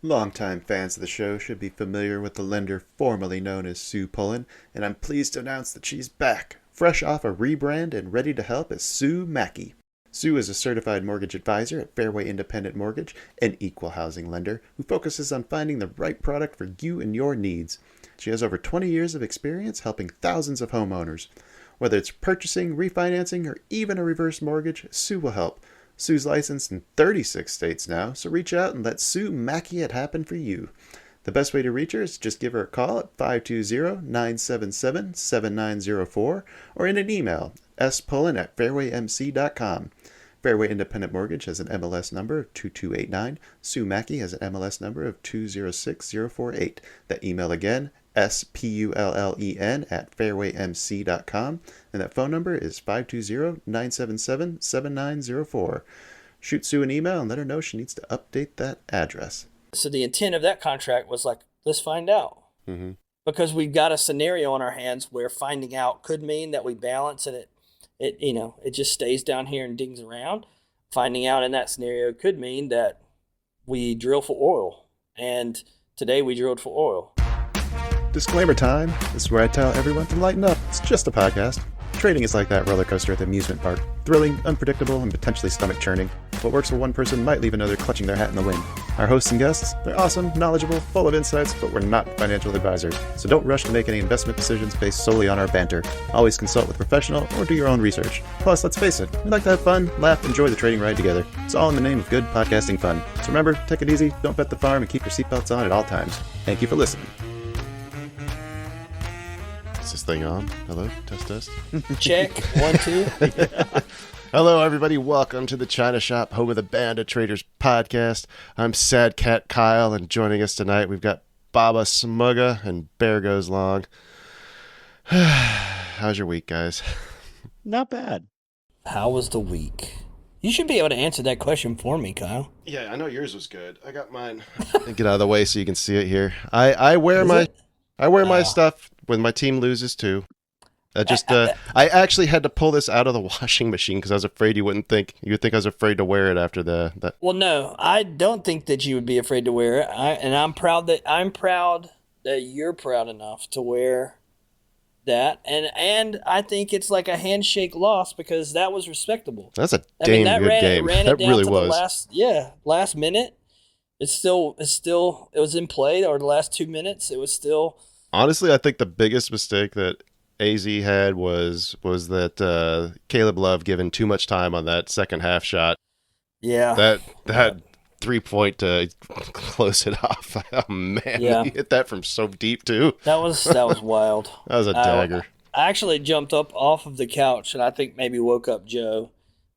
Longtime fans of the show should be familiar with the lender formerly known as Sue Pullen, and I'm pleased to announce that she's back, fresh off a rebrand and ready to help as Sue Mackey. Sue is a certified mortgage advisor at Fairway Independent Mortgage, an equal housing lender who focuses on finding the right product for you and your needs. She has over 20 years of experience helping thousands of homeowners. Whether it's purchasing, refinancing, or even a reverse mortgage, Sue will help. Sue's licensed in 36 states now, so reach out and let Sue Mackey it happen for you. The best way to reach her is just give her a call at 520-977-7904 or in an email, spullen@fairwaymc.com. Fairway Independent Mortgage has an MLS number of 2289. Sue Mackey has an MLS number of 206048. That email again, spullen@fairwaymc.com, and that phone number is 520-977-7904. Shoot Sue an email and let her know she needs to update that address. So the intent of that contract was like, let's find out. Mm-hmm. Because we've got a scenario on our hands where finding out could mean that we balance and it just stays down here and dings around. Finding out in that scenario could mean that we drill for oil. And today we drilled for oil. Disclaimer time. This is where I tell everyone to lighten up. It's just a podcast. Trading is like that roller coaster at the amusement park. Thrilling, unpredictable, and potentially stomach-churning. What works for one person might leave another clutching their hat in the wind. Our hosts and guests, they're awesome, knowledgeable, full of insights, but we're not financial advisors. So don't rush to make any investment decisions based solely on our banter. Always consult with a professional or do your own research. Plus, let's face it, we like to have fun, laugh, enjoy the trading ride together. It's all in the name of good podcasting fun. So remember, take it easy, don't bet the farm, and keep your seatbelts on at all times. Thank you for listening. Is this thing on? Hello? Test. Check. 1, 2. Hello, everybody. Welcome to the China Shop, home of the Band of Traders podcast. I'm Sad Cat Kyle, and joining us tonight, we've got Baba Smugga and Bear Goes Long. How's your week, guys? Not bad. How was the week? You should be able to answer that question for me, Kyle. Yeah, I know yours was good. I got mine. Get out of the way so you can see it here. I wear my stuff when my team loses too. I actually had to pull this out of the washing machine because I was afraid you would think I was afraid to wear it after the. Well, no, I don't think that you would be afraid to wear it. I'm proud that you're proud enough to wear that, and I think it's like a handshake loss because that was respectable. That's a damn good game. That really was. Last minute. It was in play, or the last 2 minutes. It was still. Honestly, I think the biggest mistake that AZ had was that Caleb Love given too much time on that second half shot. Yeah. That 3-point to close it off. Oh man, yeah. He hit that from so deep too. That was wild. That was a dagger. I actually jumped up off of the couch and I think maybe woke up Joe.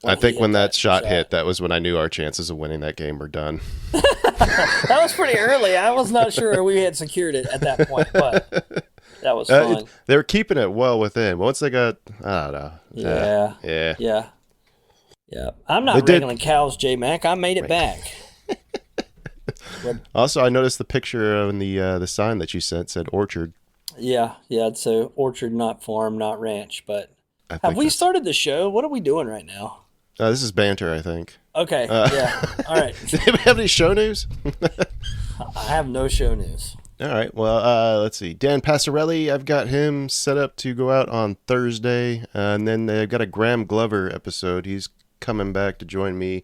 I think when that shot hit, that was when I knew our chances of winning that game were done. That was pretty early. I was not sure we had secured it at that point, but that was fun. They were keeping it well within. Once they got, I don't know. Yeah. I'm not wrangling cows, J-Mac. I made it back. Also, I noticed the picture on the sign that you sent said orchard. Yeah. So orchard, not farm, not ranch. But have we started the show? What are we doing right now? This is banter, I think. Okay. Yeah. All right. Do you have any show news? I have no show news. All right. Well, let's see. Dan Passarelli, I've got him set up to go out on Thursday, and then they've got a Graham Glover episode. He's coming back to join me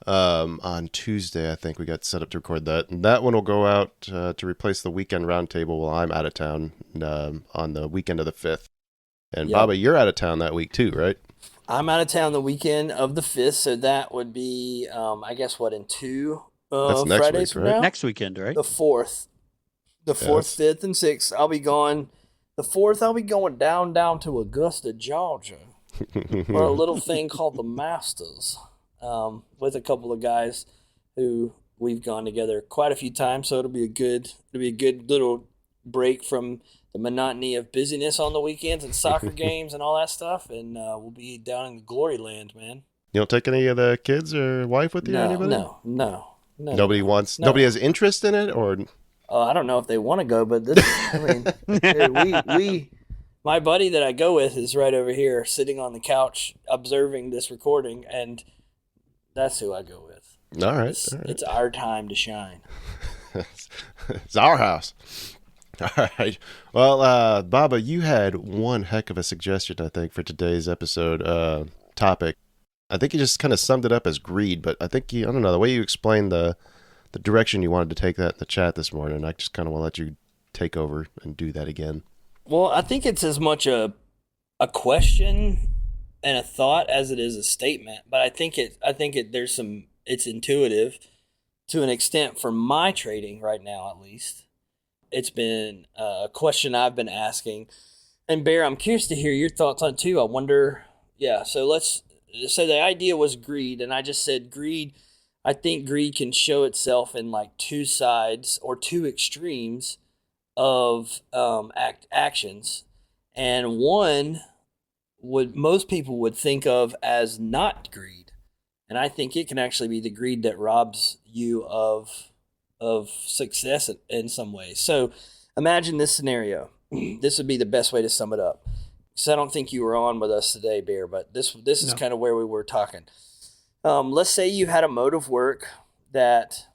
on Tuesday. I think we got set up to record that. And that one will go out to replace the weekend roundtable while I'm out of town on the weekend of the 5th. And yep. Baba, you're out of town that week too, right? I'm out of town the weekend of the 5th, so that would be, I guess, in 2 That's next Fridays week, from right? now? Next weekend, right? The 4th. The 4th, 5th, and 6th. I'll be going. The 4th, I'll be going down to Augusta, Georgia, for a little thing called the Masters, with a couple of guys who we've gone together quite a few times. So it'll be a good little break from the monotony of busyness on the weekends and soccer games and all that stuff, and we'll be down in glory land, man. You don't take any of the kids or wife with you? Or anybody? No. Nobody wants. No. Nobody has interest in it, or I don't know if they want to go, but this, we my buddy that I go with is right over here, sitting on the couch observing this recording, and that's who I go with. All right. It's our time to shine. It's our house. All right. Well, Baba, you had one heck of a suggestion, I think, for today's episode topic. I think you just kind of summed it up as greed, but I think I don't know, the way you explained the direction you wanted to take that in the chat this morning, I just kind of want to let you take over and do that again. Well, I think it's as much a question and a thought as it is a statement, but I think it's intuitive to an extent for my trading right now, at least. It's been a question I've been asking. And Bear, I'm curious to hear your thoughts on it too. I wonder, so the idea was greed, and I just said greed. I think greed can show itself in like two sides or two extremes of actions. And one most people would think of as not greed. And I think it can actually be the greed that robs you of success in some ways. So imagine this scenario. This would be the best way to sum it up. So I don't think you were on with us today, Bear, but this is kind of where we were talking. Let's say you had a mode of work that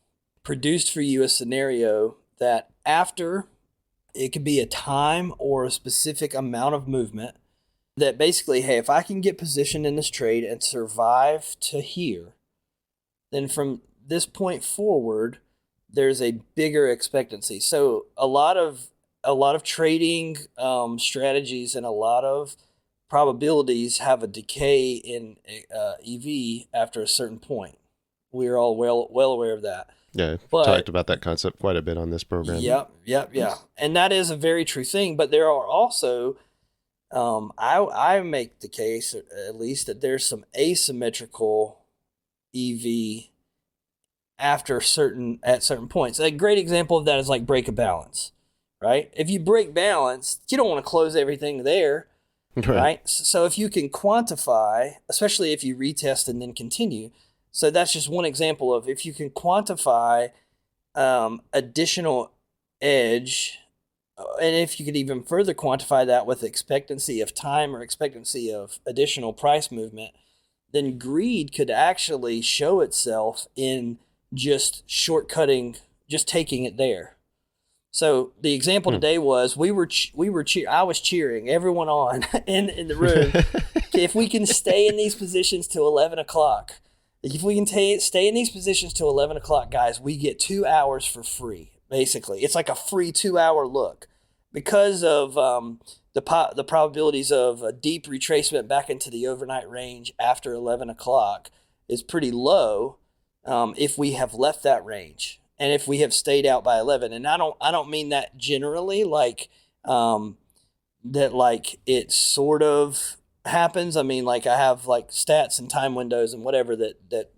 produced for you a scenario that after it could be a time or a specific amount of movement that basically, hey, if I can get positioned in this trade and survive to here, then from this point forward, there's a bigger expectancy. So a lot of trading strategies and a lot of probabilities have a decay in EV after a certain point. We're all well aware of that. Yeah, talked about that concept quite a bit on this program. Yep. And that is a very true thing. But there are also, I make the case, at least, that there's some asymmetrical EV at certain points. A great example of that is like break a balance, right? If you break balance, you don't want to close everything there, right? So if you can quantify, especially if you retest and then continue, so that's just one example of if you can quantify additional edge, and if you could even further quantify that with expectancy of time or expectancy of additional price movement, then greed could actually show itself in just shortcutting, just taking it there. So the example today was I was cheering everyone on in the room. If we can stay in these positions till 11 o'clock, if we can stay in these positions till 11 o'clock, guys, we get 2 hours for free. Basically, it's like a free 2-hour look because of the probabilities of a deep retracement back into the overnight range after 11 o'clock is pretty low. If we have left that range and if we have stayed out by 11, and I don't mean that generally like that like it sort of happens. I mean, like I have like stats and time windows and whatever that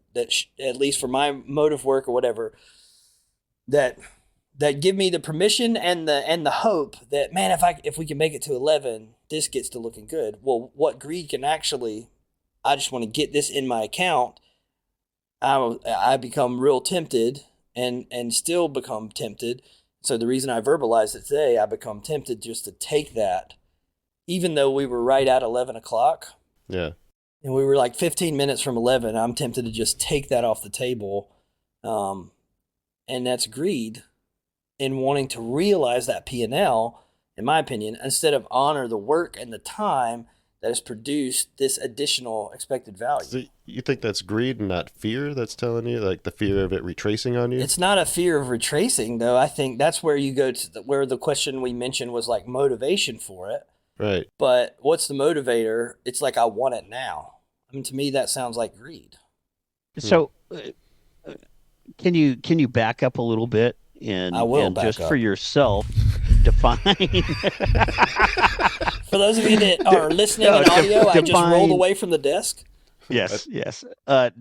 at least for my mode of work or whatever that give me the permission and the hope that, man, if we can make it to 11, this gets to looking good. Well, what greed can actually, I just want to get this in my account. I become real tempted and still become tempted. So the reason I verbalized it today, I become tempted just to take that, even though we were right at 11 o'clock. Yeah. And we were like 15 minutes from 11. I'm tempted to just take that off the table. And that's greed in wanting to realize that P&L, in my opinion, instead of honor the work and the time that has produced this additional expected value. So you think that's greed and not fear that's telling you, like the fear of it retracing on you? It's not a fear of retracing, though. I think that's where you go to where the question we mentioned was like motivation for it. Right. But what's the motivator? It's like, I want it now. I mean, to me, that sounds like greed. So can you back up a little bit and, I will and back just up. For yourself define For those of you that are listening in audio, I just rolled away from the desk. Yes.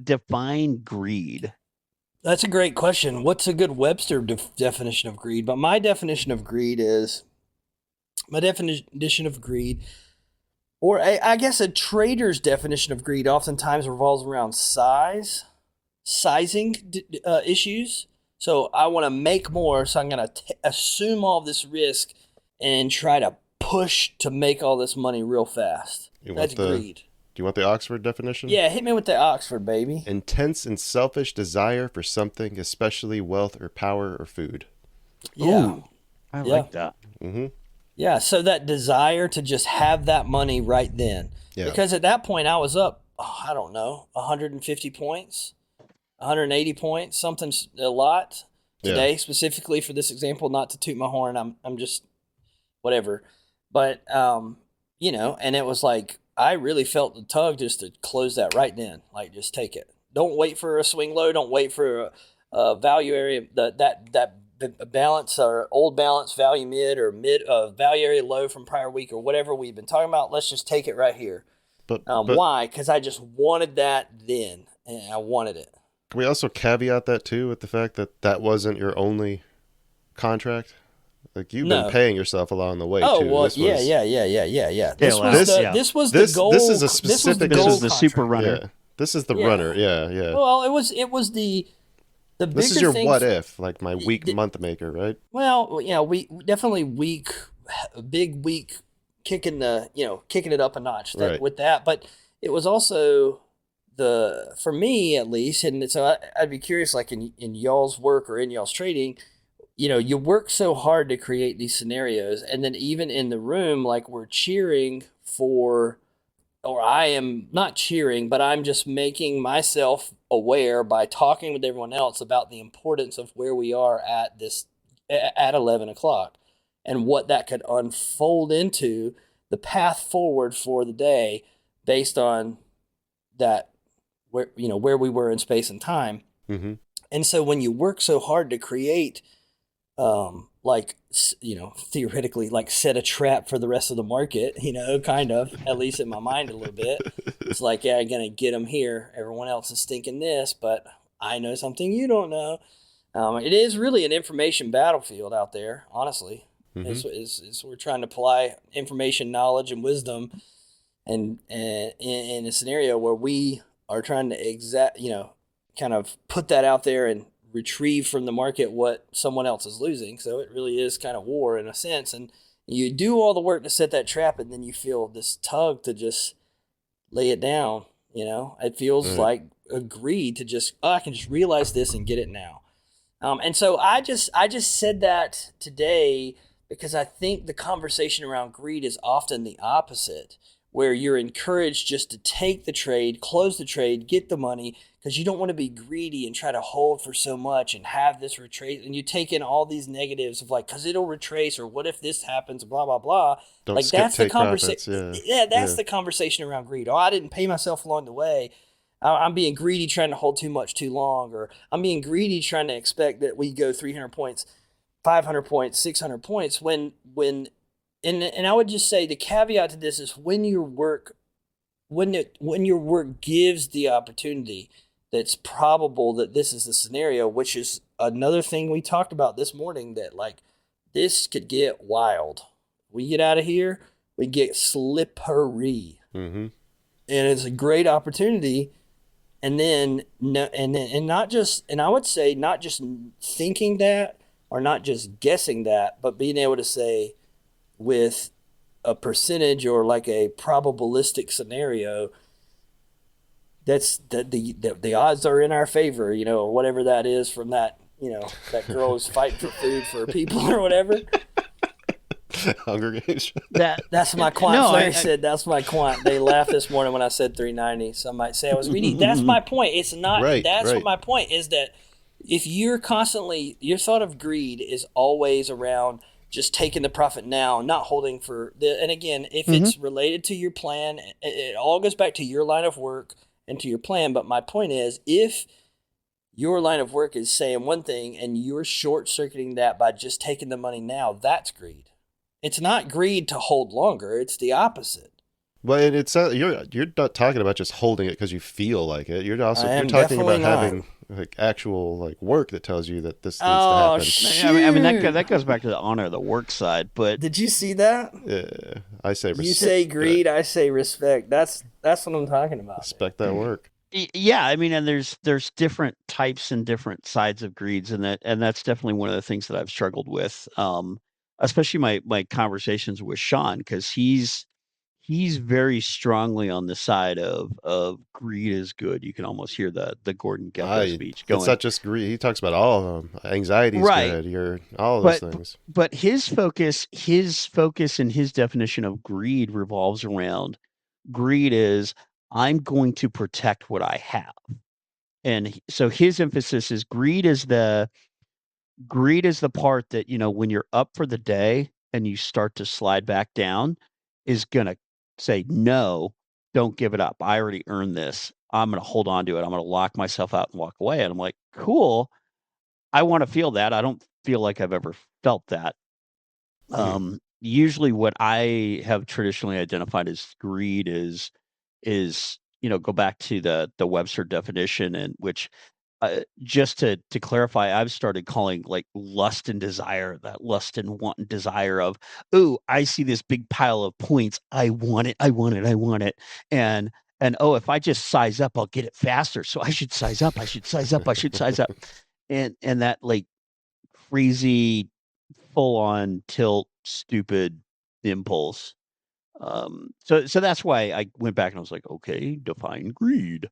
Define greed. That's a great question. What's a good Webster definition of greed? But my definition of greed, or I guess a trader's definition of greed oftentimes revolves around sizing issues. So I want to make more, so I'm going to assume all this risk and try to push to make all this money real fast. That's greed. Do you want the Oxford definition? Yeah, hit me with the Oxford, baby. Intense and selfish desire for something, especially wealth or power or food. Yeah. Ooh, I like that. Mm-hmm. Yeah, so that desire to just have that money right then. Yeah. Because at that point I was up, I don't know, 150 points, 180 points, something a lot today, specifically for this example, not to toot my horn. I'm just whatever. But, you know, and it was like, I really felt the tug just to close that right then. Like, just take it. Don't wait for a swing low. Don't wait for a value area, that balance or old balance value mid or mid value area low from prior week or whatever we've been talking about. Let's just take it right here. But why? Because I just wanted that then, and I wanted it. Can we also caveat that too with the fact that that wasn't your only contract? Like you've been paying yourself along the way too. Well, This yeah. This was this, the goal. This is a specific. This is the super runner. Yeah. This is the runner. Yeah. Well, it was the bigger This is your thing what if, like my week month maker, right? Well, yeah, we definitely big week, kicking it up a notch with that. But it was also for me at least, and so I'd be curious, like in y'all's work or in y'all's trading, you know, you work so hard to create these scenarios, and then even in the room, like we're cheering for, or I am not cheering, but I'm just making myself aware by talking with everyone else about the importance of where we are at 11 o'clock and what that could unfold into the path forward for the day based on that, where we were in space and time. Mm-hmm. And so when you work so hard to create, theoretically, like set a trap for the rest of the market, kind of, at least in my mind a little bit. It's like, yeah, I'm going to get them here. Everyone else is thinking this, but I know something you don't know. It is really an information battlefield out there, honestly. Mm-hmm. We're trying to apply information, knowledge, and wisdom, and in a scenario where we are trying to kind of put that out there and retrieve from the market what someone else is losing. So it really is kind of war in a sense. And you do all the work to set that trap, and then you feel this tug to just lay it down. It feels like a greed to just, I can just realize this and get it now. And so I just said that today because I think the conversation around greed is often the opposite, where you're encouraged just to take the trade, close the trade, get the money, because you don't want to be greedy and try to hold for so much and have this retrace. And you take in all these negatives of like, because it'll retrace, or what if this happens, blah, blah, blah. Don't skip that's the conversation. Profits, That's the conversation around greed. Oh, I didn't pay myself along the way. I'm being greedy trying to hold too much too long, or I'm being greedy trying to expect that we go 300 points, 500 points, 600 points when and I would just say the caveat to this is when your work gives the opportunity that's probable that this is the scenario, which is another thing we talked about this morning, that like this could get wild. We get out of here, we get slippery. Mm-hmm. And it's a great opportunity. And then not just, and I would say not just thinking that or not just guessing that, but being able to say with a percentage or like a probabilistic scenario, that's the odds are in our favor, or whatever that is from that, that girl who's fighting for food for people or whatever. Hunger Games. That's my quant. Larry said that's my quant. They laughed this morning when I said 390. Some might say I was greedy. That's my point. It's not. Right, what my point is, that if you're constantly, your thought of greed is always around just taking the profit now, not holding for and again, if it's related to your plan, it all goes back to your line of work and to your plan. But my point is, if your line of work is saying one thing and you're short-circuiting that by just taking the money now, that's greed. It's not greed to hold longer. It's the opposite. Well, it's you're not talking about just holding it because you feel like it. You're talking about having like actual like work that tells you that this needs to happen. Shoot. I mean that goes back to the honor of the work side. But did you see that? Yeah, I say respect. You say greed, I say respect. That's what I'm talking about. Respect that work. Yeah, I mean, and there's different types and different sides of greeds, and that's definitely one of the things that I've struggled with. Especially my conversations with Sean, because he's he's very strongly on the side of greed is good. You can almost hear the Gordon Gekko speech It's going not just greed. He talks about all of them. Anxiety's right. good. All of those But things. but his focus and his definition of greed revolves around greed is I'm going to protect what I have. And so his emphasis is greed is the part that, when you're up for the day and you start to slide back down, is going to say, no, don't give it up. I already earned this. I'm going to hold on to it. I'm going to lock myself out and walk away. And I'm like, cool. I want to feel that. I don't feel like I've ever felt that. Usually what I have traditionally identified as greed is, go back to the Webster definition, and which, just to clarify, I've started calling like lust and desire, that lust and want and desire of, ooh, I see this big pile of points. I want it. I want it. I want it. And oh, if I just size up, I'll get it faster. So I should size up. I should size up. I should size up. And that like crazy full on tilt, stupid impulse. So that's why I went back and I was like, okay, define greed.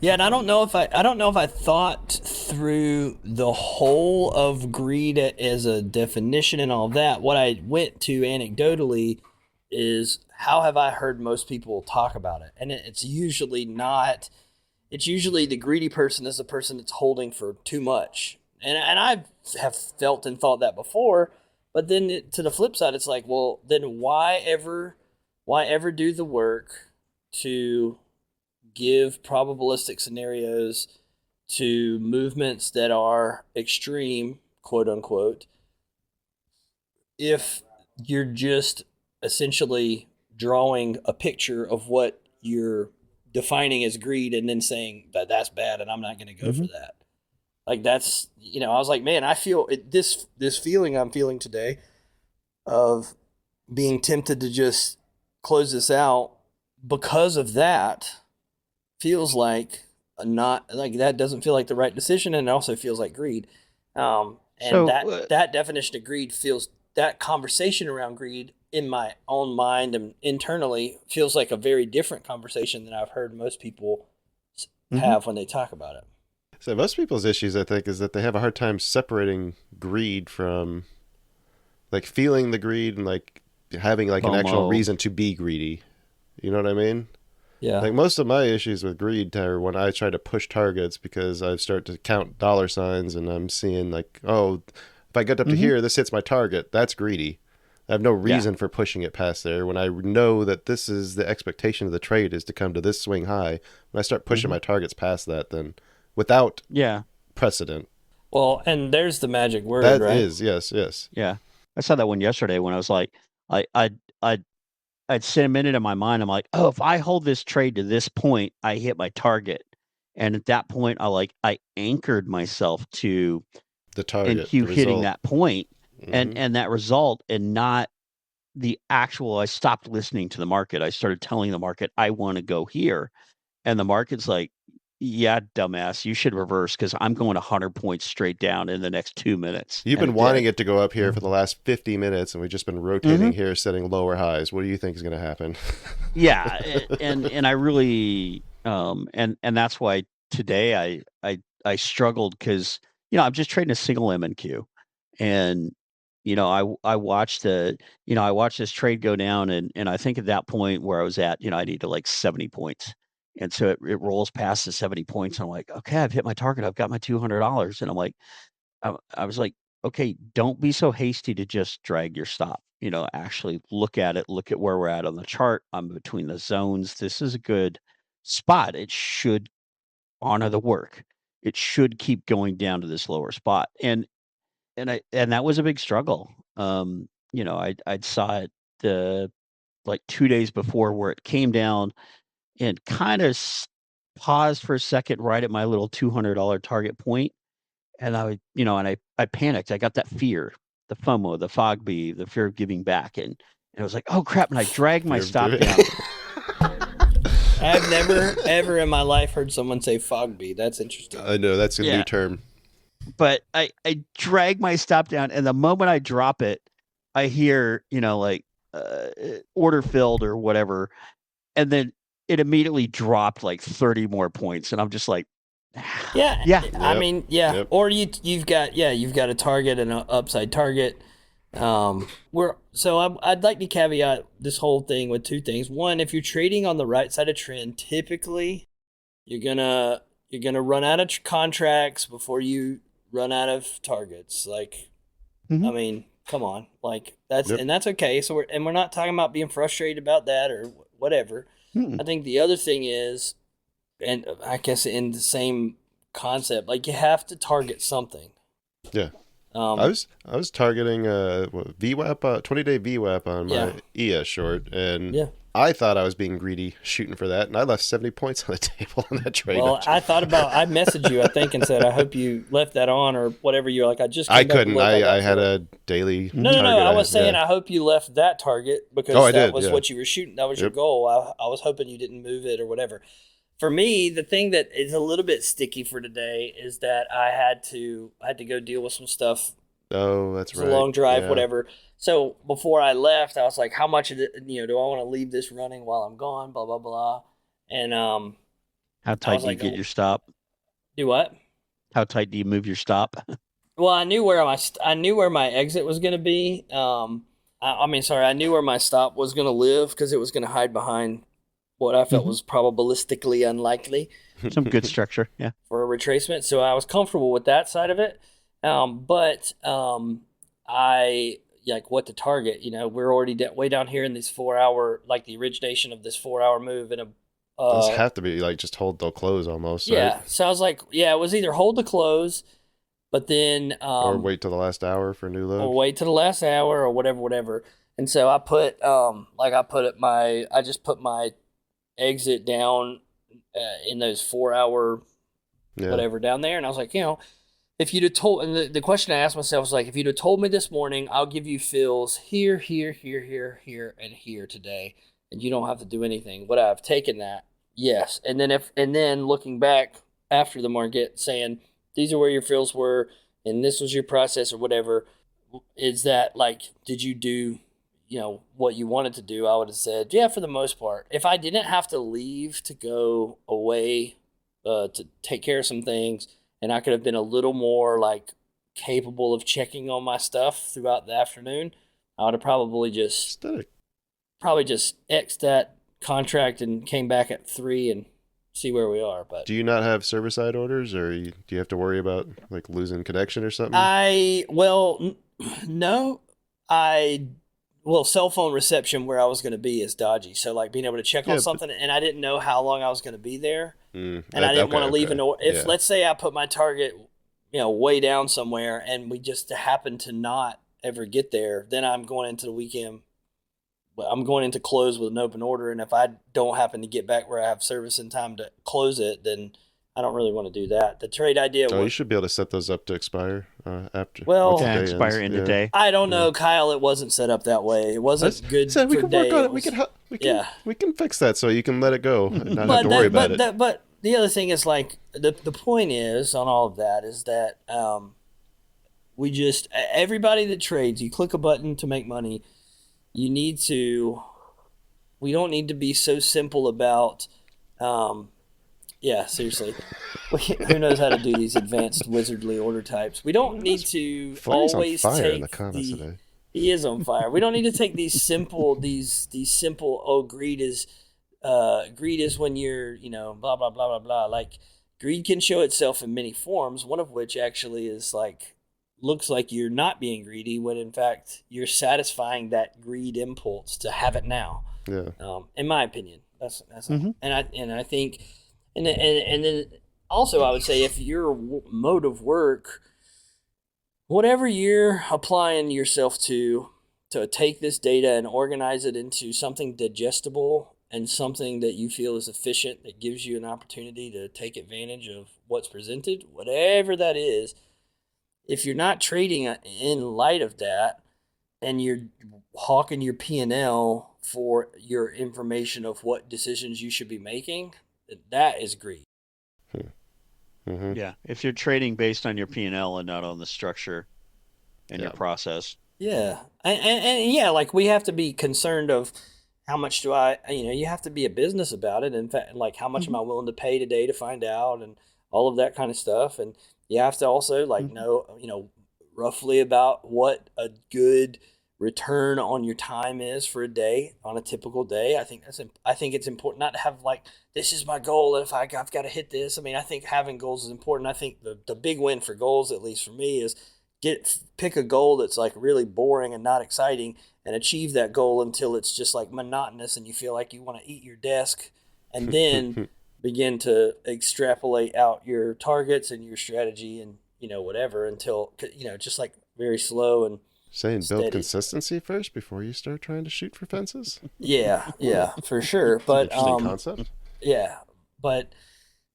Yeah, and I don't know if I thought through the whole of greed as a definition and all that. What I went to anecdotally is how have I heard most people talk about it? And it's usually not. It's usually the greedy person is the person that's holding for too much. And I have felt and thought that before, but then to the flip side, it's like, well, then why ever do the work to give probabilistic scenarios to movements that are extreme, quote unquote, if you're just essentially drawing a picture of what you're defining as greed and then saying that that's bad and I'm not going to go for that. Like that's, I was like, man, I feel this feeling I'm feeling today of being tempted to just close this out because of that feels like that doesn't feel like the right decision, and it also feels like greed. That definition of greed feels, that conversation around greed in my own mind and internally feels like a very different conversation than I've heard most people have when they talk about it. So most people's issues, I think, is that they have a hard time separating greed from like feeling the greed and like having like an actual reason to be greedy. You know what I mean? Yeah. Like most of my issues with greed are when I try to push targets because I start to count dollar signs and I'm seeing like, oh, if I get up to here, this hits my target. That's greedy. I have no reason for pushing it past there when I know that this is the expectation of the trade is to come to this swing high. When I start pushing my targets past that, then without precedent. Well, and there's the magic word, that right? That is, yes. Yeah. I saw that one yesterday when I was like, I'd sit a minute in my mind. I'm like, oh, if I hold this trade to this point, I hit my target. And at that point, I anchored myself to the target, and Q hitting that point and that result, and not the actual. I stopped listening to the market. I started telling the market, I want to go here. And the market's like, yeah, dumbass, you should reverse because I'm going 100 points straight down in the next 2 minutes. You've been wanting it to go up here for the last 50 minutes, and we've just been rotating here, setting lower highs. What do you think is going to happen? Yeah, and I really and that's why today I struggled because I'm just trading a single MNQ, and I watched I watched this trade go down, and I think at that point where I was at, I needed like 70 points. And so it rolls past the 70 points. And I'm like, okay, I've hit my target. I've got my $200. And I'm like, I was like, okay, don't be so hasty to just drag your stop. Actually look at it, look at where we're at on the chart. I'm between the zones. This is a good spot. It should honor the work. It should keep going down to this lower spot. And that was a big struggle. I'd saw it like 2 days before where it came down and kind of paused for a second right at my little $200 target point. And I panicked. I got that fear, the FOMO, the fog bee, the fear of giving back. And I was like, oh crap. And I dragged my stop down. I've never, ever in my life heard someone say fog bee. That's interesting. I know, that's a new term. But I dragged my stop down. And the moment I drop it, I hear, like order filled or whatever, and then it immediately dropped like 30 more points, and I'm just like, Yeah, yeah, I mean, yeah. Yep. Or you've got a target and an upside target. I'd like to caveat this whole thing with two things. One, if you're trading on the right side of trend, typically you're gonna run out of contracts before you run out of targets. Like, Mhm. I mean, come on, like that's Yep. and that's okay. So we're not talking about being frustrated about that or whatever. Mm-mm. I think the other thing is, and I guess in the same concept, like you have to target something. Yeah. Um, I was targeting VWAP 20-day VWAP on my Yeah. ES short, and Yeah. I thought I was being greedy shooting for that, and I left 70 points on the table on that trade. Well, I messaged you, I think, and said, I hope you left that on or whatever. You're like, I just came I back to couldn't. look, I got had to it. a daily No, target. I was saying, yeah. I hope you left that target because Oh, I that did, was yeah. what you were shooting. That was your Yep. goal. I was hoping you didn't move it or whatever. For me, the thing that is a little bit sticky for today is that I had to go deal with some stuff. Oh, that's It's right. a long drive, Yeah. whatever. So before I left, I was like, how much of it, do I want to leave this running while I'm gone? Blah, blah, blah. And How tight was do you like, get your stop? do what? How tight do you move your stop? Well, I knew where my exit was going to be. I knew where my stop was going to live because it was going to hide behind what I felt Mhm. was probabilistically unlikely Some good structure, yeah. for a retracement. So I was comfortable with that side of it. I like what to target. We're already way down here in this 4 hour, like the origination of this 4 hour move in a. Those have to be like just hold till close almost, Yeah. right? So I was like, it was either hold the close, but then Or wait till the last hour for a new load. or wait to the last hour or whatever. And so I put I just put my exit down in those 4 hour Yeah. whatever down there, and I was like, if you'd have told, and the question I asked myself was like, if you'd have told me this morning, I'll give you fills here, here, here, here, here, and here today, and you don't have to do anything. Would I have taken that? Yes. And then looking back after the market saying, these are where your fills were, and this was your process or whatever, is that like, did you do, what you wanted to do? I would have said, yeah, for the most part. If I didn't have to leave to go away to take care of some things, and I could have been a little more like capable of checking on my stuff throughout the afternoon, I would have probably just X'd that contract and came back at 3 and see where we are. But Do you not have server side orders, or do you have to worry about like losing connection or something? Cell phone reception where I was going to be is dodgy. So like being able to check on something, and I didn't know how long I was going to be there, and I didn't want to leave if let's say I put my target, way down somewhere, and we just happen to not ever get there, then I'm going into the weekend. I'm going into close with an open order, and if I don't happen to get back where I have service in time to close it, then I don't really want to do that. The trade idea you should be able to set those up to expire after. Well, once the Yeah, day expire ends. in the day. I don't know, Kyle. It wasn't set up that way. It wasn't good So we for can day. work on it. Yeah. We can fix that so you can let it go and not have to worry about it. But the other thing is like the point is on all of that is that everybody that trades, you click a button to make money. We don't need to be so simple about. Seriously. Who knows how to do these advanced wizardly order types? We don't need to Flair's always on fire take in the comments today. He is on fire. We don't need to take these simple greed is when you're, blah blah blah blah blah. Like greed can show itself in many forms, one of which actually is like looks like you're not being greedy when in fact you're satisfying that greed impulse to have it now. Yeah. In my opinion. That's Mm-hmm. and I think and then also I would say if your mode of work, whatever you're applying yourself to take this data and organize it into something digestible and something that you feel is efficient, that gives you an opportunity to take advantage of what's presented, whatever that is, if you're not trading in light of that and you're hawking your P&L for your information of what decisions you should be making, that is greed. Mm-hmm. Yeah, if you're trading based on your P&L and not on the structure and your process. Yeah. And yeah, like we have to be concerned of how much do I, you have to be a business about it. In fact, like how much am I willing to pay today to find out and all of that kind of stuff. And you have to also like know, roughly about what a good return on your time is for a day on a typical day. I think it's important not to have like, this is my goal. If I've got to hit this. I mean, I think having goals is important. I think the big win for goals, at least for me, is pick a goal that's like really boring and not exciting and achieve that goal until it's just like monotonous and you feel like you want to eat your desk, and then begin to extrapolate out your targets and your strategy and whatever until just like very slow and Saying steady. build consistency first before you start trying to shoot for fences. Yeah, for sure. But Interesting concept. yeah, but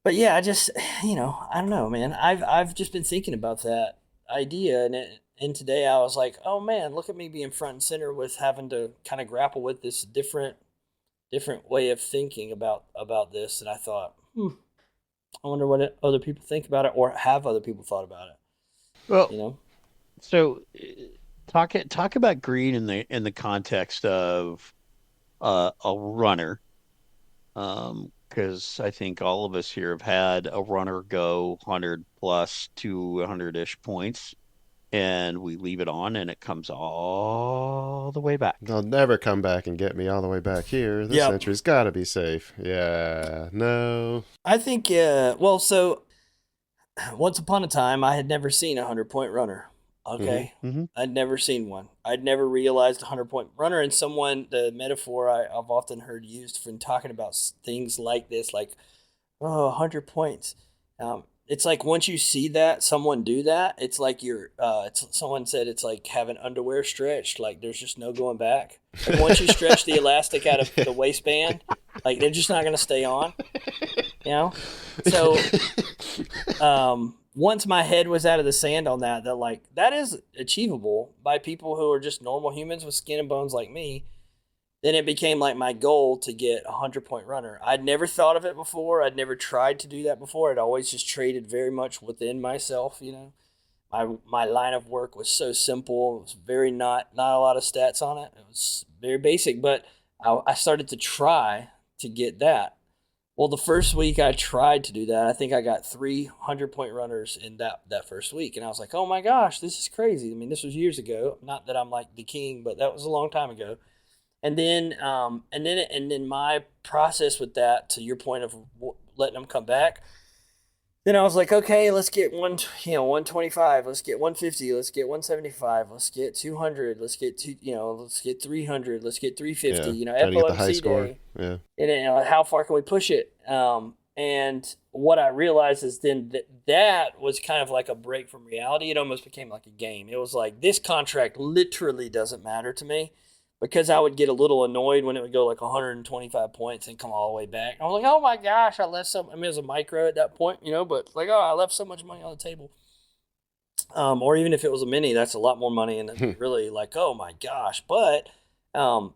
yeah, I just I don't know, man. I've just been thinking about that idea, and today I was like, oh man, look at me being front and center with having to kind of grapple with this different way of thinking about this, and I thought, I wonder what other people think about it, or have other people thought about it. Well, so talk about greed in the context of a runner, because I think all of us here have had a runner go 100 plus 200-ish points, and we leave it on, and it comes all the way back. They'll never come back and get me all the way back here. This entry's got to be safe. Yeah, no. I think, well, so once upon a time, I had never seen a 100-point runner. Okay. I'd never seen one. I'd never realized a 100-point runner. And the metaphor I've often heard used when talking about things like this, like, 100 points. It's like once you see someone do that, it's like someone said it's like having underwear stretched. Like there's just no going back. Like once you stretch the elastic out of the waistband, like they're just not going to stay on, So, once my head was out of the sand on that like, that is achievable by people who are just normal humans with skin and bones like me, then it became like my goal to get a 100-point runner. I'd never thought of it before. I'd never tried to do that before. I'd always just traded very much within myself, My line of work was so simple. It was very not a lot of stats on it. It was very basic, but I started to try to get that. Well, the first week I tried to do that, I think I got 300-point runners in that first week. And I was like, oh my gosh, this is crazy. I mean, this was years ago. Not that I'm like the king, but that was a long time ago. And then my process with that, to your point of letting them come back, then I was like, okay, let's get 125, let's get 150, let's get 175, let's get 200, let's get let's get 300, let's get 350. FOMC day. Yeah. And how far can we push it? And what I realized is then that was kind of like a break from reality. It almost became like a game. It was like, this contract literally doesn't matter to me, because I would get a little annoyed when it would go like 125 points and come all the way back. I was like, oh my gosh, it was a micro at that point, but like, I left so much money on the table. Or even if it was a mini, that's a lot more money, and really like, oh my gosh. But, I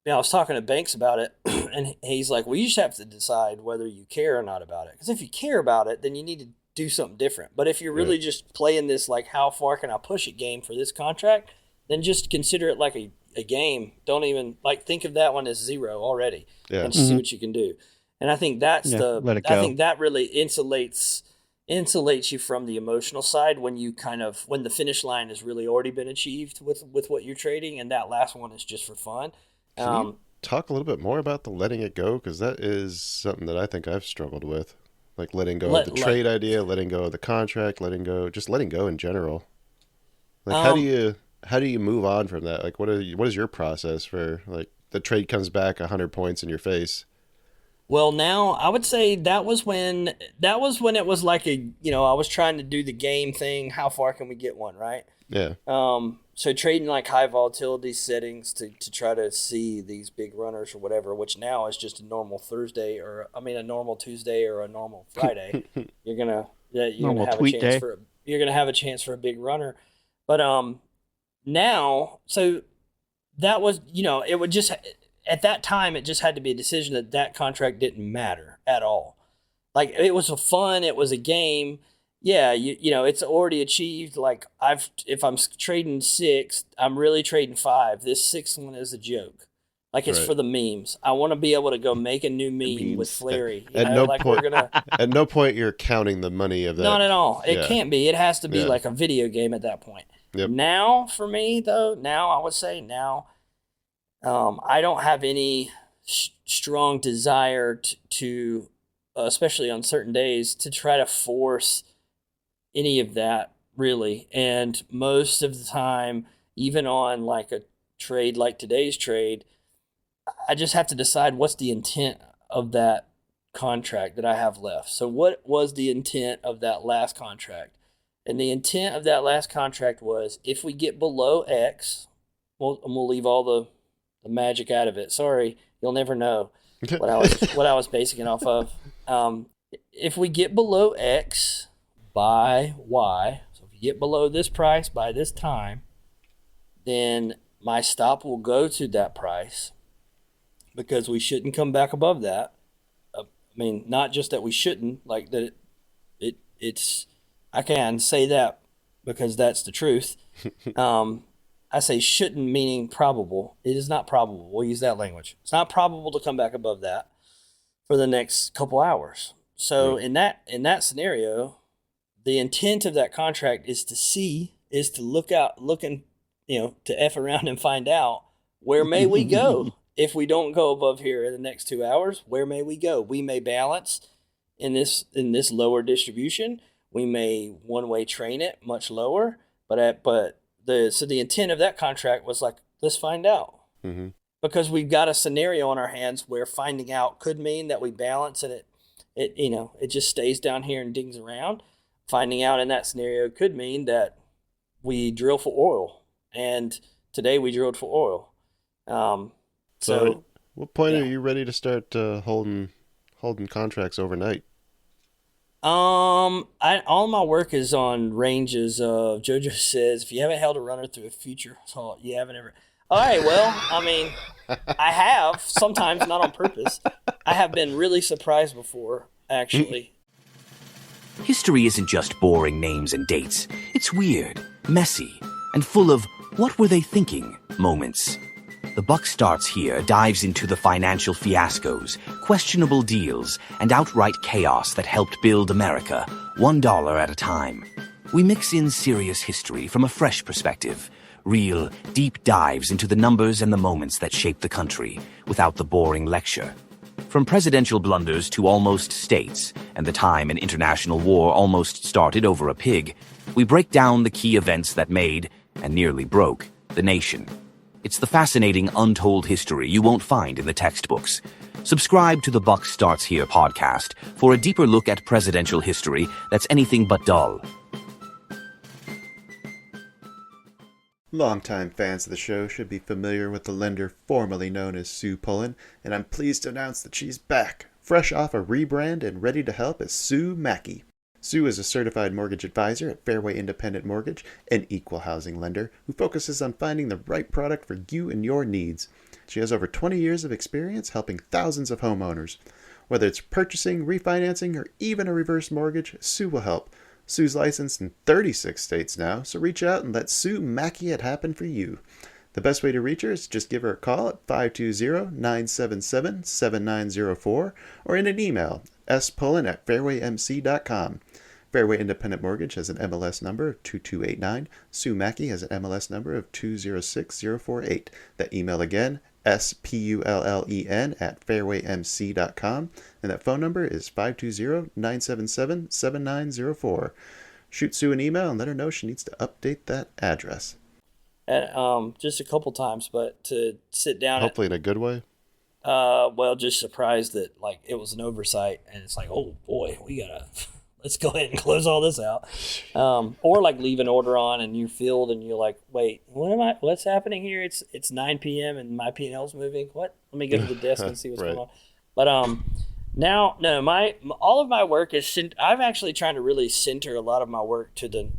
was talking to Banks about it, and he's like, well, you just have to decide whether you care or not about it. Because if you care about it, then you need to do something different. But if you're really just playing this, like, how far can I push it game for this contract, then just consider it like a game. Don't even think of that one as zero already, and see what you can do. And I think I think that really insulates you from the emotional side when the finish line has really already been achieved with what you're trading, and that last one is just for fun. Can you talk a little bit more about the letting it go? Because that is something that I think I've struggled with, like letting go of the trade idea, letting go of the contract, letting go in general. Like how do you move on from that? Like, what is your process for, like, the trade comes back 100 points in your face? Well, now I would say that was when it was like I was trying to do the game thing. How far can we get one, right? Yeah. So trading like high volatility settings to try to see these big runners or whatever, which now is just a normal Tuesday or a normal Friday. you're gonna have a chance for a big runner, but now, so that was, it would just, at that time, it just had to be a decision that contract didn't matter at all. Like, it was it was a game, yeah, you know, it's already achieved. Like if I'm trading 6, I'm really trading 5. This 6th one is a joke. Like it's Right. for the memes. I want to be able to go make a new meme with Memes. Flary. You At know, no like point, we're gonna. at no point you're counting the money of that. Not at all. It Yeah. can't be. It has to be Yeah. like a video game at that point. Yep. Now, for me though, now I would say I don't have any strong desire to especially on certain days, to try to force any of that really. And most of the time, even on like a trade like today's trade, I just have to decide what's the intent of that contract that I have left. So what was the intent of that last contract? And the intent of that last contract was, if we get below X, we'll leave all the magic out of it. Sorry, you'll never know what I was basing it off of. If we get below X by Y, so if you get below this price by this time, then my stop will go to that price, because we shouldn't come back above that. I mean, not just that we shouldn't, like that it's I can say that because that's the truth. I say shouldn't, meaning probable. It is not probable. We'll use that language. It's not probable to come back above that for the next couple hours. So in that scenario, the intent of that contract is to look and to F around and find out, where may we go? If we don't go above here in the next 2 hours, where may we go? We may balance in this lower distribution. We may one-way train it much lower, but the intent of that contract was like, let's find out. Mm-hmm. Because we've got a scenario on our hands where finding out could mean that we balance and it just stays down here and dings around. Finding out in that scenario could mean that we drill for oil, and today we drilled for oil. So what point are you ready to start holding contracts overnight? All my work is on ranges of, JoJo says, if you haven't held a runner through a future halt, you haven't ever. All right, well, I mean, I have, sometimes not on purpose. I have been really surprised before, actually. History isn't just boring names and dates. It's weird, messy, and full of what were they thinking moments. The Buck Starts Here dives into the financial fiascos, questionable deals, and outright chaos that helped build America, $1 at a time. We mix in serious history from a fresh perspective, real, deep dives into the numbers and the moments that shaped the country, without the boring lecture. From presidential blunders to almost states, and the time an international war almost started over a pig, we break down the key events that made, and nearly broke, the nation. It's the fascinating, untold history you won't find in the textbooks. Subscribe to the Buck Starts Here podcast for a deeper look at presidential history that's anything but dull. Longtime fans of the show should be familiar with the lender formerly known as Sue Pullen, and I'm pleased to announce that she's back, fresh off a rebrand and ready to help as Sue Mackey. Sue is a certified mortgage advisor at Fairway Independent Mortgage, an equal housing lender who focuses on finding the right product for you and your needs. She has over 20 years of experience helping thousands of homeowners. Whether it's purchasing, refinancing, or even a reverse mortgage, Sue will help. Sue's licensed in 36 states now, so reach out and let Sue Mackey it happen for you. The best way to reach her is just give her a call at 520-977-7904 or in an email, spullen@fairwaymc.com. Fairway Independent Mortgage has an MLS number of 2289. Sue Mackey has an MLS number of 206048. That email again, spullen@fairwaymc.com, and that phone number is 520-977-7904. Shoot Sue an email and let her know she needs to update that address. Just a couple times, but to sit down. Hopefully in a good way. Just surprised that like it was an oversight, and it's like, oh boy, let's go ahead and close all this out. Or like leave an order on and you filled and you're like, wait, what's happening here? It's 9 p.m. and my P&L's moving. What? Let me go to the desk and see what's Right. going on. But now, no, all of my work is, I'm actually trying to really center a lot of my work to the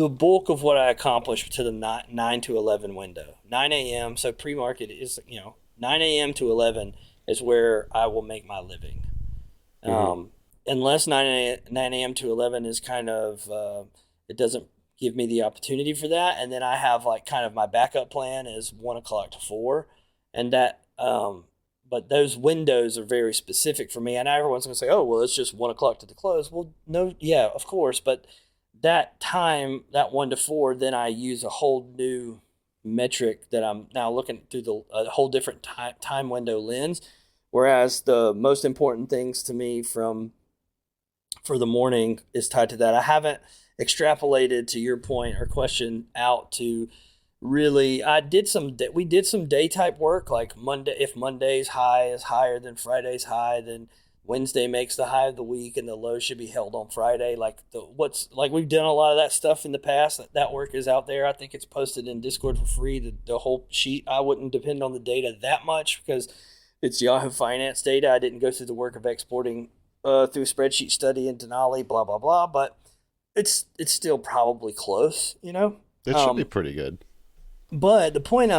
bulk of what I accomplished to the 9 to 11 window. 9 a.m. So pre-market is, 9 a.m. to 11 is where I will make my living. unless 9 a.m. to 11 is kind of, it doesn't give me the opportunity for that. And then I have like kind of my backup plan is 1 o'clock to 4. And that, but those windows are very specific for me. And everyone's going to say, oh, well, it's just 1 o'clock to the close. Well, no, yeah, of course. But that time, that 1 to 4, then I use a whole new metric that I'm now looking through a whole different time window lens. Whereas the most important things to me for the morning is tied to that. I haven't extrapolated to your point or question out to really. We did some day type work, like Monday. If Monday's high is higher than Friday's high, then Wednesday makes the high of the week, and the low should be held on Friday. We've done a lot of that stuff in the past. That work is out there. I think it's posted in Discord for free. The whole sheet. I wouldn't depend on the data that much because it's Yahoo Finance data. I didn't go through the work of exporting through spreadsheet study and Denali, blah blah blah. But it's still probably close. It should be pretty good. But the point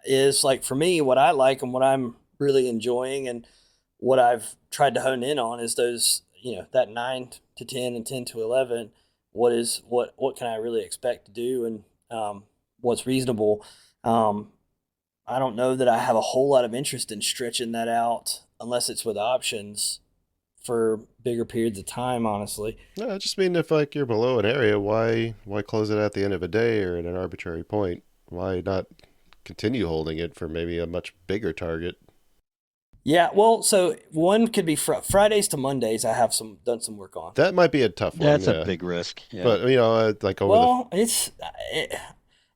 is like for me, what I like and what I'm really enjoying and what I've tried to hone in on is those, that 9 to 10 and 10 to 11. What can I really expect to do and what's reasonable? I don't know that I have a whole lot of interest in stretching that out unless it's with options for bigger periods of time, honestly. No, I just mean if like you're below an area, why close it at the end of a day or at an arbitrary point? Why not continue holding it for maybe a much bigger target? Yeah, well, so one could be Fridays to Mondays. I have done some work on. That might be a tough one. That's a big risk. Yeah. But like over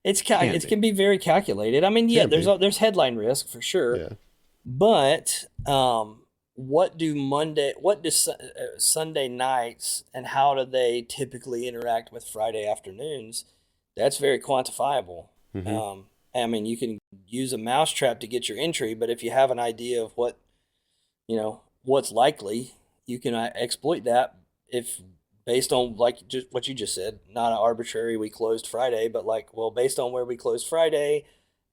it can be very calculated. I mean, yeah, there's headline risk for sure. Yeah. But what do Sunday nights and how do they typically interact with Friday afternoons? That's very quantifiable. Mm-hmm. I mean, you can use a mousetrap to get your entry, but if you have an idea of what's likely, you can exploit that if based on just what you just said, not an arbitrary we closed Friday, but based on where we closed Friday,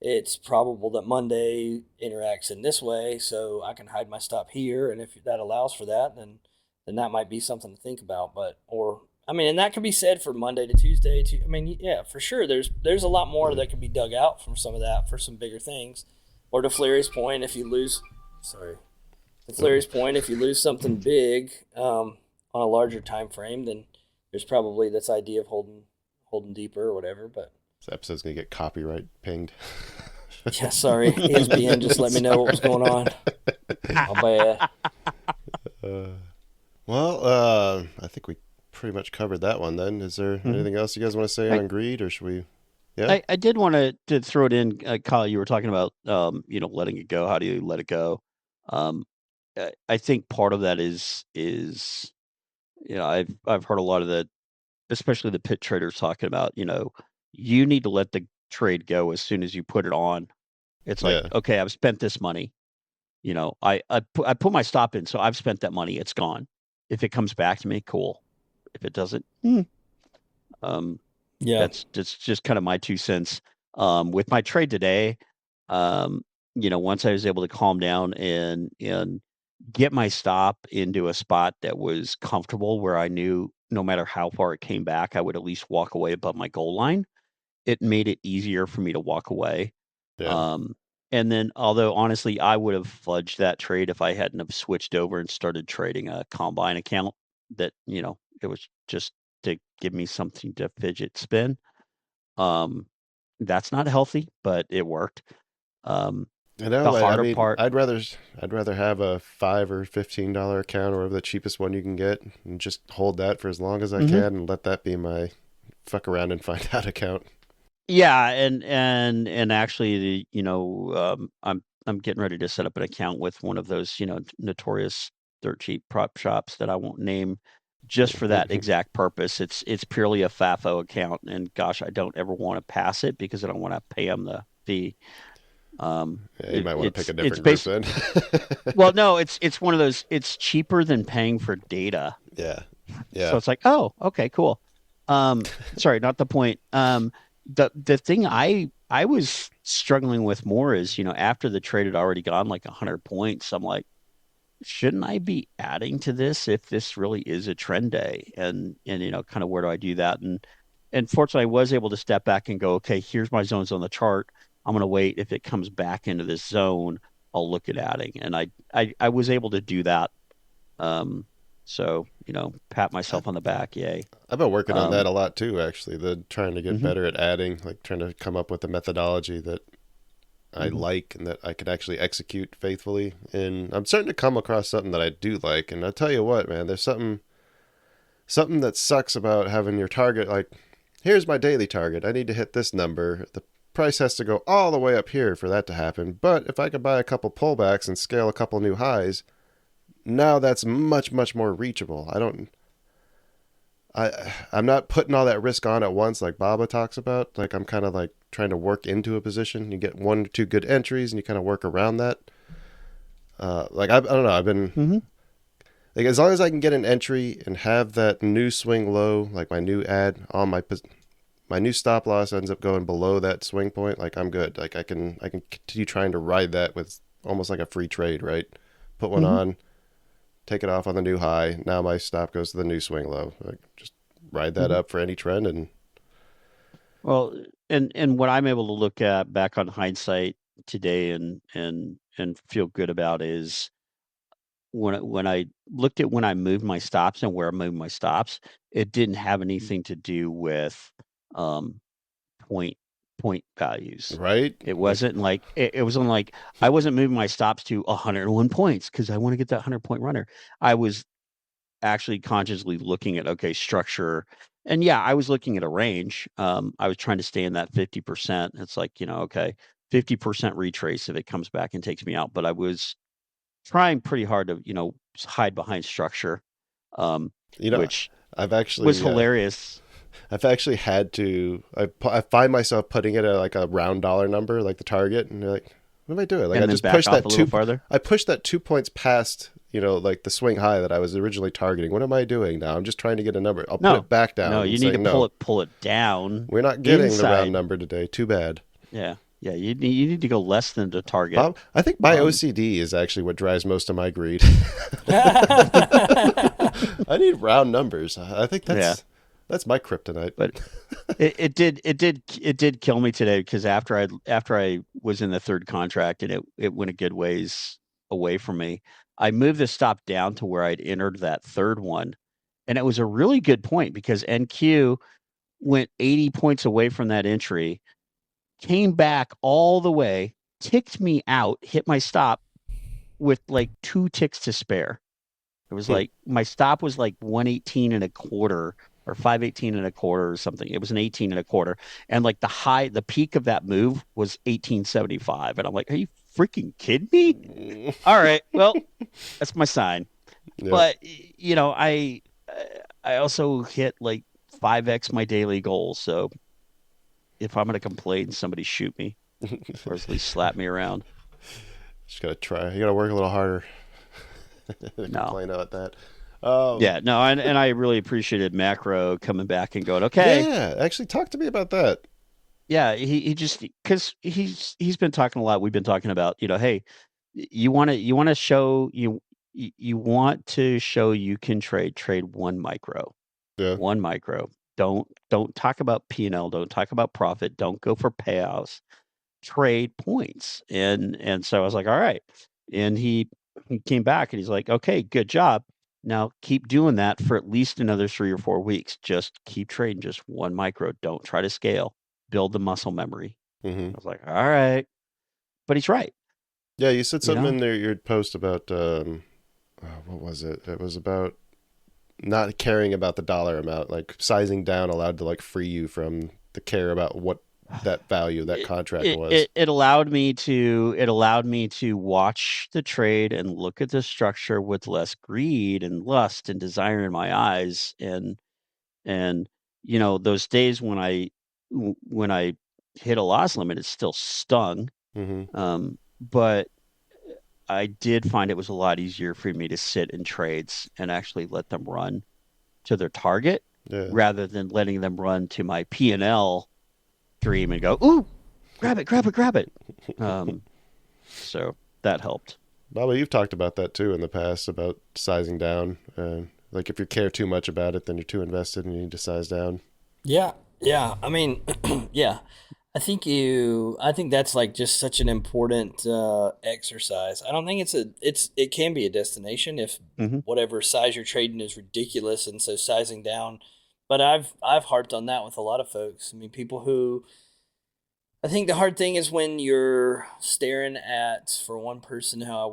it's probable that Monday interacts in this way, so I can hide my stop here, and if that allows for that, then that might be something to think about. And that could be said for Monday to Tuesday too. I mean, yeah, for sure. There's a lot more that can be dug out from some of that for some bigger things. Or to Fleury's point, if you lose something big on a larger time frame, then there's probably this idea of holding deeper or whatever. But this episode's gonna get copyright pinged. Yeah, sorry. ESPN just let me know what was going on. My bad. I think we pretty much covered that one then. Is there anything else you guys want to say on greed, or should we? Yeah, I did want to throw it in, Kyle. You were talking about letting it go. How do you let it go? I think part of that is I've heard a lot of that, especially the pit traders talking about you need to let the trade go as soon as you put it on. It's like, okay, I've spent this money. I put my stop in, so I've spent that money. It's gone. If it comes back to me, cool. If it doesn't, that's just kind of my 2 cents. With my trade today, once I was able to calm down and get my stop into a spot that was comfortable, where I knew no matter how far it came back, I would at least walk away above my goal line. It made it easier for me to walk away. Yeah. And then, although honestly, I would have fudged that trade if I hadn't have switched over and started trading a combine account that, it was just to give me something to fidget spin. That's not healthy, but it worked. The harder part, I'd rather have a $5 or $15 account or whatever the cheapest one you can get, and just hold that for as long as I can, and let that be my fuck around and find out account. Yeah, and actually, I'm getting ready to set up an account with one of those notorious dirt cheap prop shops that I won't name, just for that exact purpose. It's purely a FAFO account, and gosh, I don't ever want to pass it because I don't want to pay them the fee. You might want to pick a different group then. Well, no, it's one of those. It's cheaper than paying for data. Yeah. So it's like, oh, okay, cool. Sorry, not the point. The thing I was struggling with more is, after the trade had already gone like 100 points, I'm like, shouldn't I be adding to this if this really is a trend day? And kind of where do I do that? And fortunately, I was able to step back and go, okay, here's my zones on the chart. I'm going to wait. If it comes back into this zone, I'll look at adding. And I was able to do that. So, pat myself on the back. Yay. I've been working on that a Um, lot too, actually. The trying to get mhm, better at adding, like trying to come up with a methodology that I mhm. like and that I could actually execute faithfully. And I'm starting to come across something that I do like. And I'll tell you what, man, there's something that sucks about having your target like, here's my daily target. I need to hit this number. The price has to go all the way up here for that to happen. But if I could buy a couple pullbacks and scale a couple new highs, now that's much, much more reachable. I'm not putting all that risk on at once like Baba talks about. Like I'm kind of like trying to work into a position. You get one or two good entries and you kind of work around that. I don't know. I've been Mhm. like as long as I can get an entry and have that new swing low, like my new ad on my new stop loss ends up going below that swing point. Like I'm good. Like I can continue trying to ride that with almost like a free trade, right? Put one Mhm. on, take it off on the new high. Now my stop goes to the new swing low. Like just ride that Mhm. up for any trend and Well, and what I'm able to look at back on hindsight today and feel good about is when I looked at when I moved my stops and where I moved my stops, it didn't have anything to do with um point point values. right? It Like wasn't like it wasn't like I wasn't moving my stops to 101 points because I want to get that 100-point runner. I was actually consciously looking at, okay, structure. And yeah, I was looking at a range. I was trying to stay in that 50%. It's like, okay, 50% retrace if it comes back and takes me out. But I was trying pretty hard to, hide behind structure, um, you know, which I've was actually hilarious. I've actually had to. I find myself putting it at like a round dollar number, like the target, and you're like, what am I doing? Like I And then just back pushed off that a little two. farther. I pushed that 2 points past, like the swing high that I was originally targeting. What am I doing now? I'm just trying to get a number. I'll put No, it back no, down and you need to saying no. pull it down We're not getting the round inside. number today. Too bad. Yeah. Yeah. You need to go less than the target. Bob, I think my Um, OCD is actually what drives most of my greed. I need round numbers. I think yeah. that's my kryptonite. But it did kill me today because after I was in the third contract and it went a good ways away from me, I moved the stop down to where I'd entered that third one, and it was a really good point because NQ went 80 points away from that entry, came back all the way, ticked me out, hit my stop with like 2 ticks to spare. It was Hmm. like my stop was like 118 and a quarter or 518 and a quarter or something. It was an 18 and a quarter. And like the peak of that move was 1875. And I'm like, are you freaking kidding me? All right. Well, that's my sign. Yep. But I also hit like 5x my daily goals. So if I'm going to complain, somebody shoot me or at least slap me around. Just gotta try. You gotta work a little harder to No. complain about that. Um, Yeah, no, and I really appreciated Macro coming back and going, okay, yeah, actually, talk to me about that. yeah, he just because he's been talking a lot. We've been talking about, hey, you want to show you want to show you can trade Yeah. one micro. Don't talk about P&L. Don't talk about profit. Don't go for payouts. Trade points. And so I was like, all right. And he came back and he's like, okay, good job. Now keep doing that for at least another 3 or 4 weeks. Just keep trading just one micro. Don't try to scale. Build the muscle memory. Hmm. I was like, all right. But he's right, Yeah, you said you something know? in there. Your post about what was it? It was about not caring about the dollar amount, like sizing down allowed to like free you from the care about what that value of that It, contract it, was. it, it allowed me to watch the trade and look at the structure with less greed and lust and desire in my eyes. And those days when I hit a loss limit, it still stung. Hmm. But I did find it was a lot easier for me to sit in trades and actually let them run to their target Yeah. rather than letting them run to my P&L and go, ooh, grab it, grab it, grab it. So that helped. Baba, you've talked about that too in the past about sizing down. Like if you care too much about it, then you're too invested and you need to size down. Yeah, yeah. I mean, yeah. I think that's like just such an important exercise. I don't think it can be a destination if Mhm. whatever size you're trading is ridiculous, and so sizing down. But I've harped on that with a lot of folks. I mean, people who I think the hard thing is when you're staring at, for one person who I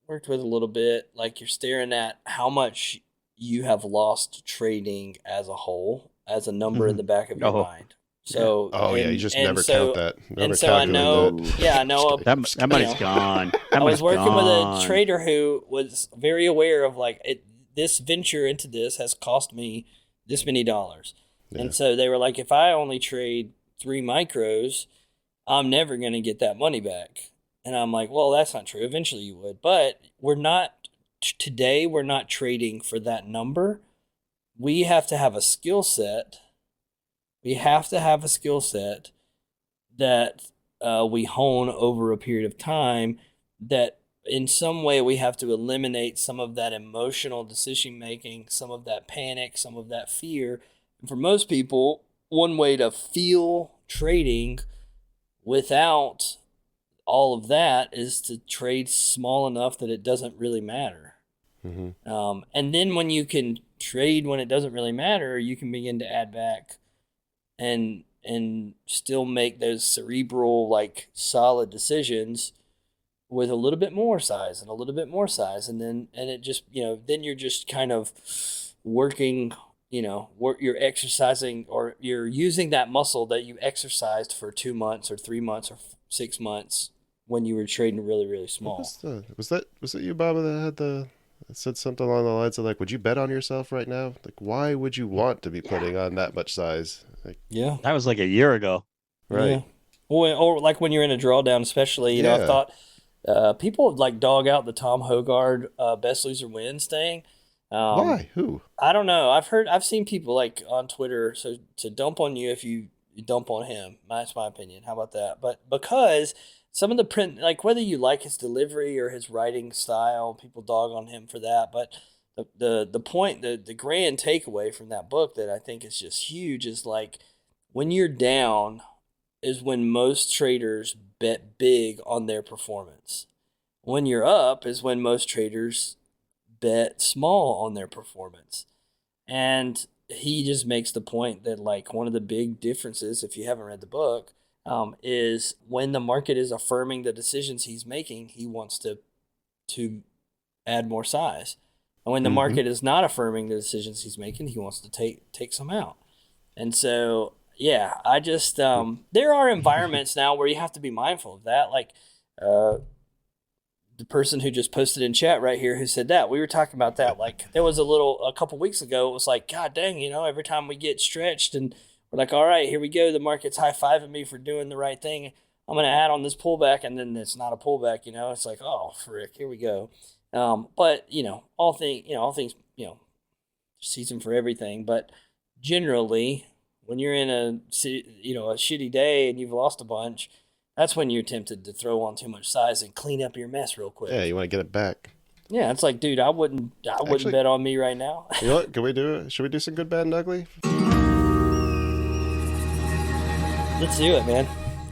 worked with a little bit, like you're staring at how much you have lost trading as a whole, as a number in Mhm. the back of your Oh, mind. yeah. So Oh yeah, you just and never count so that. and Never so I calculate know, that. yeah, I know. That You money's know, gone. That I was money's working with a gone. trader who was very aware of like this venture into this has cost me this many dollars, Yeah. and so they were like, if I only trade 3 micros, I'm never going to get that money back. And I'm like, well, that's not true. Eventually you would. But today, we're not trading for that number. We have to have a skill set. We have to have a skill set that we hone over a period of time, that in some way we have to eliminate some of that emotional decision making, some of that panic, some of that fear. And for most people, one way to feel trading without all of that is to trade small enough that it doesn't really matter. And then when you can trade when it doesn't really matter, you can begin to add back and still make those cerebral, like solid decisions with a little bit more size and a little bit more size. And it just, then you're just kind of working, you're exercising, or you're using that muscle that you exercised for 2 months or 3 months or 6 months when you were trading really, really small. Was that you, Baba, that said something along the lines of like, would you bet on yourself right now? Like, why would you want to be putting on that much size? Like, Yeah. That was like a year ago. right. Yeah. Or like when you're in a drawdown, especially, I've Yeah. thought people like dog out the Tom Hogard best loser wins thing. Why? Who? I don't know. I've seen people like on Twitter, so to dump on you if you dump on him. That's my opinion. How about that? But because some of the print, like whether you like his delivery or his writing style, people dog on him for that. But the point, the grand takeaway from that book that I think is just huge is like when you're down is when most traders bet big on their performance. When you're up is when most traders bet small on their performance. And he just makes the point that like one of the big differences, if you haven't read the book, is when the market is affirming the decisions he's making, he wants to add more size. And when the market is not affirming the decisions he's making, he wants to take some out. And so, yeah, I just there are environments now where you have to be mindful of that. Like the person who just posted in chat right here who said that, we were talking about that. Like there was a couple weeks ago, it was like, God dang, every time we get stretched and we're like, all right, here we go. The market's high-fiving me for doing the right thing. I'm going to add on this pullback, and then it's not a pullback, It's like, oh, frick, here we go. But, all things, season for everything. But generally, when you're in a shitty day and you've lost a bunch, that's when you're tempted to throw on too much size and clean up your mess real quick. Yeah, you want to get it back. Yeah, it's like, dude, I wouldn't bet on me right now. You know what? Can we do it? Should we do some good, bad, and ugly? Let's do it, man.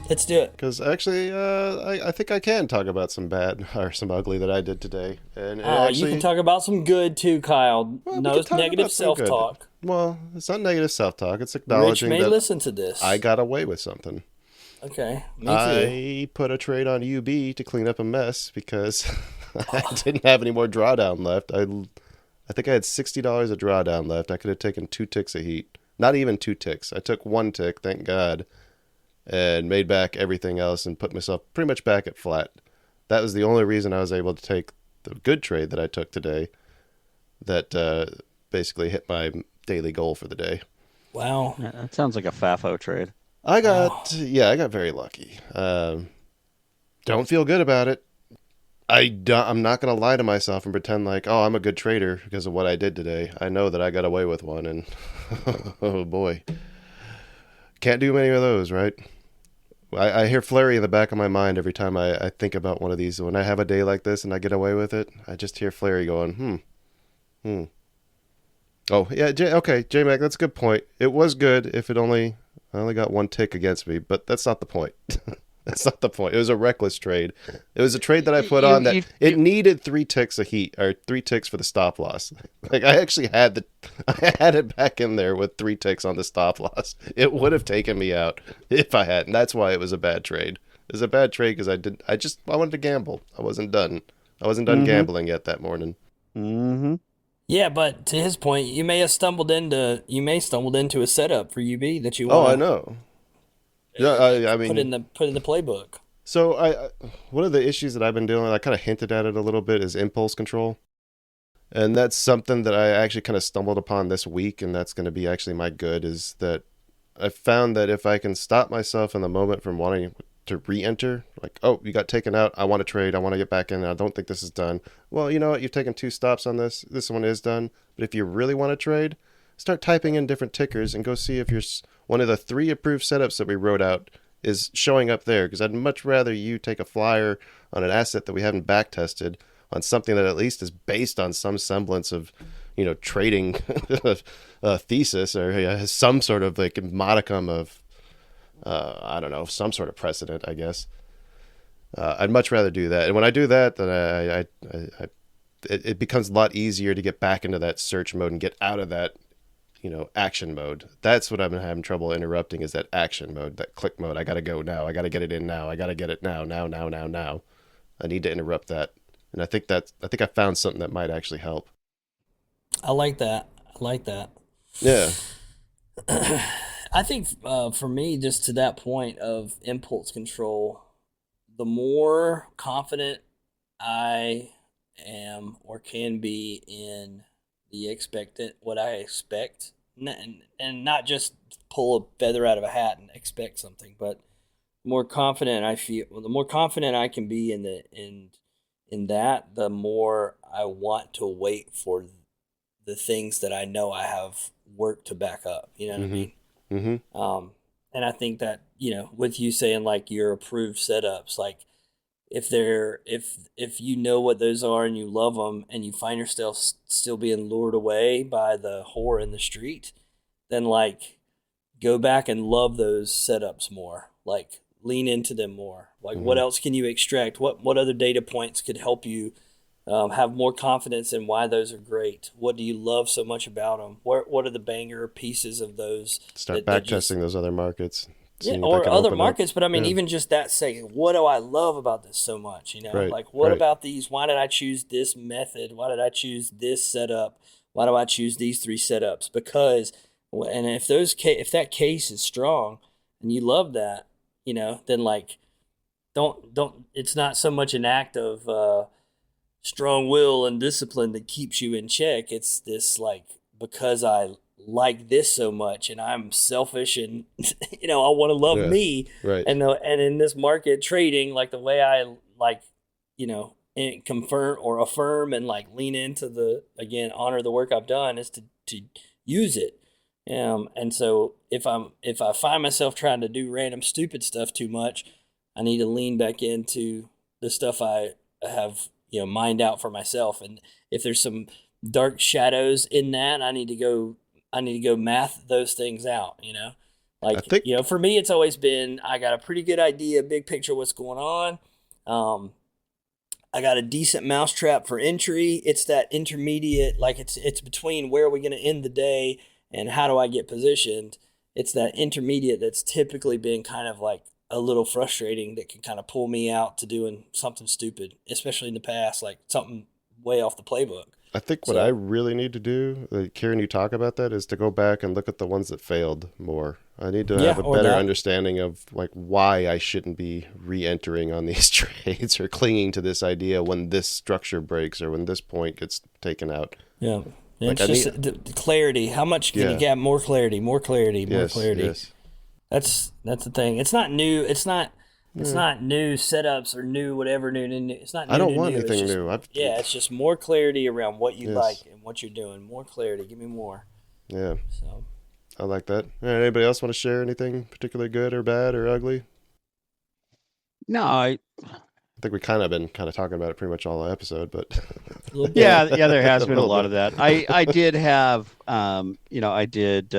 Let's do it. Because actually, I think I can talk about some bad or some ugly that I did today. And You can talk about some good too, Kyle. Well, we No can talk negative about some good. self-talk. Well, it's not negative self-talk. It's Rich acknowledging may that listen to this. I got away with something. Okay, me too. I put a trade on UB to clean up a mess because I didn't have any more drawdown left. I think I had $60 of drawdown left. I could have taken 2 ticks of heat. Not even 2 ticks. I took 1 tick, thank God, and made back everything else and put myself pretty much back at flat. That was the only reason I was able to take the good trade that I took today that basically hit my daily goal for the day. Wow. Yeah, that sounds like a FAFO trade. I got very lucky. Don't feel good about it. I'm not going to lie to myself and pretend like, oh, I'm a good trader because of what I did today. I know that I got away with one, and oh boy. Can't do many of those, right? I hear flurry in the back of my mind every time I think about one of these. When I have a day like this and I get away with it, I just hear flurry going, Oh, yeah, okay, J-Mac, that's a good point. It was good if I only got one tick against me, but that's not the point. That's not the point. It was a reckless trade. It was a trade that I put on that it needed 3 ticks of heat, or 3 ticks for the stop loss. Like, I actually I had it back in there with 3 ticks on the stop loss. It would have taken me out if I hadn't. That's why it was a bad trade. It was a bad trade because I wanted to gamble. I wasn't done gambling yet that morning. Mm-hmm. Yeah, but to his point, you may have stumbled into a setup for UB that you Oh, want. I know. Yeah, I mean, put in the playbook. So one of the issues that I've been dealing with, I kind of hinted at it a little bit, is impulse control. And that's something that I actually kind of stumbled upon this week, and that's going to be actually my good, is that I found that if I can stop myself in the moment from wanting to re-enter, like, oh, you got taken out, I want to trade, I want to get back in, I don't think this is done. Well, you know what, you've taken 2 stops on this one is done. But if you really want to trade, start typing in different tickers and go see if one of the 3 approved setups that we wrote out is showing up there, because I'd much rather you take a flyer on an asset that we haven't back tested on something that at least is based on some semblance of, trading thesis, or has some sort of like modicum of, I don't know, some sort of precedent, I guess. I'd much rather do that. And when I do that, then it becomes a lot easier to get back into that search mode and get out of that, action mode. That's what I've been having trouble interrupting, is that action mode, that click mode. I got to go now. I got to get it in now. I got to get it now. I need to interrupt that. And I think I found something that might actually help. I like that. Yeah. I think for me, just to that point of impulse control, the more confident I am or can be in what I expect, and not just pull a feather out of a hat and expect something, but the more confident I can be in that, the more I want to wait for the things that I know I have work to back up. You know what I mean? Mm-hmm. And I think that, with you saying like your approved setups, like if you know what those are and you love them and you find yourself still being lured away by the whore in the street, then like go back and love those setups more, like lean into them more. Like what else can you extract? What other data points could help you have more confidence in why those are great? What do you love so much about them? What are the banger pieces of those? Start backtesting those other markets. Yeah, or other markets, but I mean, even just that saying, what do I love about this so much? Right, like what about these? Why did I choose this method? Why did I choose this setup? Why do I choose these 3 setups? Because, and if that case is strong and you love that, then like, don't. It's not so much an act of strong will and discipline that keeps you in check. It's this like, because I like this so much and I'm selfish and I want to love me, right. And in this market trading, like the way I like confirm or affirm and like lean into honor the work I've done is to use it. And so if I find myself trying to do random stupid stuff too much, I need to lean back into the stuff I have mined out for myself. And if there's some dark shadows in that, I need to go math those things out, Like, I think, for me, it's always been, I got a pretty good idea, big picture, what's going on. I got a decent mousetrap for entry. It's that intermediate, like it's between where are we going to end the day and how do I get positioned. It's that intermediate that's typically been kind of like a little frustrating, that can kind of pull me out to doing something stupid, especially in the past, like something way off the playbook. I think what I really need to do, hearing you talk about that, is to go back and look at the ones that failed more. I need to have a better understanding of like why I shouldn't be re-entering on these trades or clinging to this idea when this structure breaks or when this point gets taken out. Yeah. Like it's just the clarity. How much can you get? More clarity. Yes. That's the thing. It's not new. It's not new setups or new whatever new. It's not new. I don't want anything new. It's just more clarity around what you like and what you're doing. More clarity. Give me more. Yeah. So I like that. All right, anybody else want to share anything particularly good or bad or ugly? No, I think we kind of been talking about it pretty much all the episode, but yeah, there has been a little lot bit. of that. I did have, I did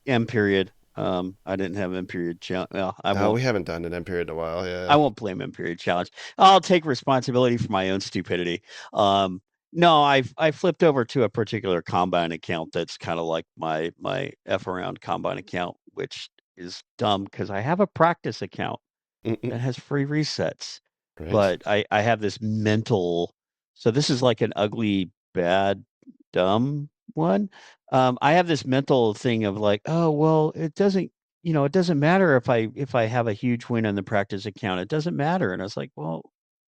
M period. I didn't have M period. Well, No, we haven't done an M period in a while. I Yeah. won't blame M period challenge. I'll take responsibility for my own stupidity. No, I flipped over to a particular Combine account that's kind of like my F around Combine account, which is dumb because I have a practice account Mm-mm. that has free resets. Right. But I have this mental, so this is like an ugly, bad, dumb one. I have this mental thing of like, oh well, it doesn't matter if I have a huge win on the practice account. It doesn't matter. And I was like, well,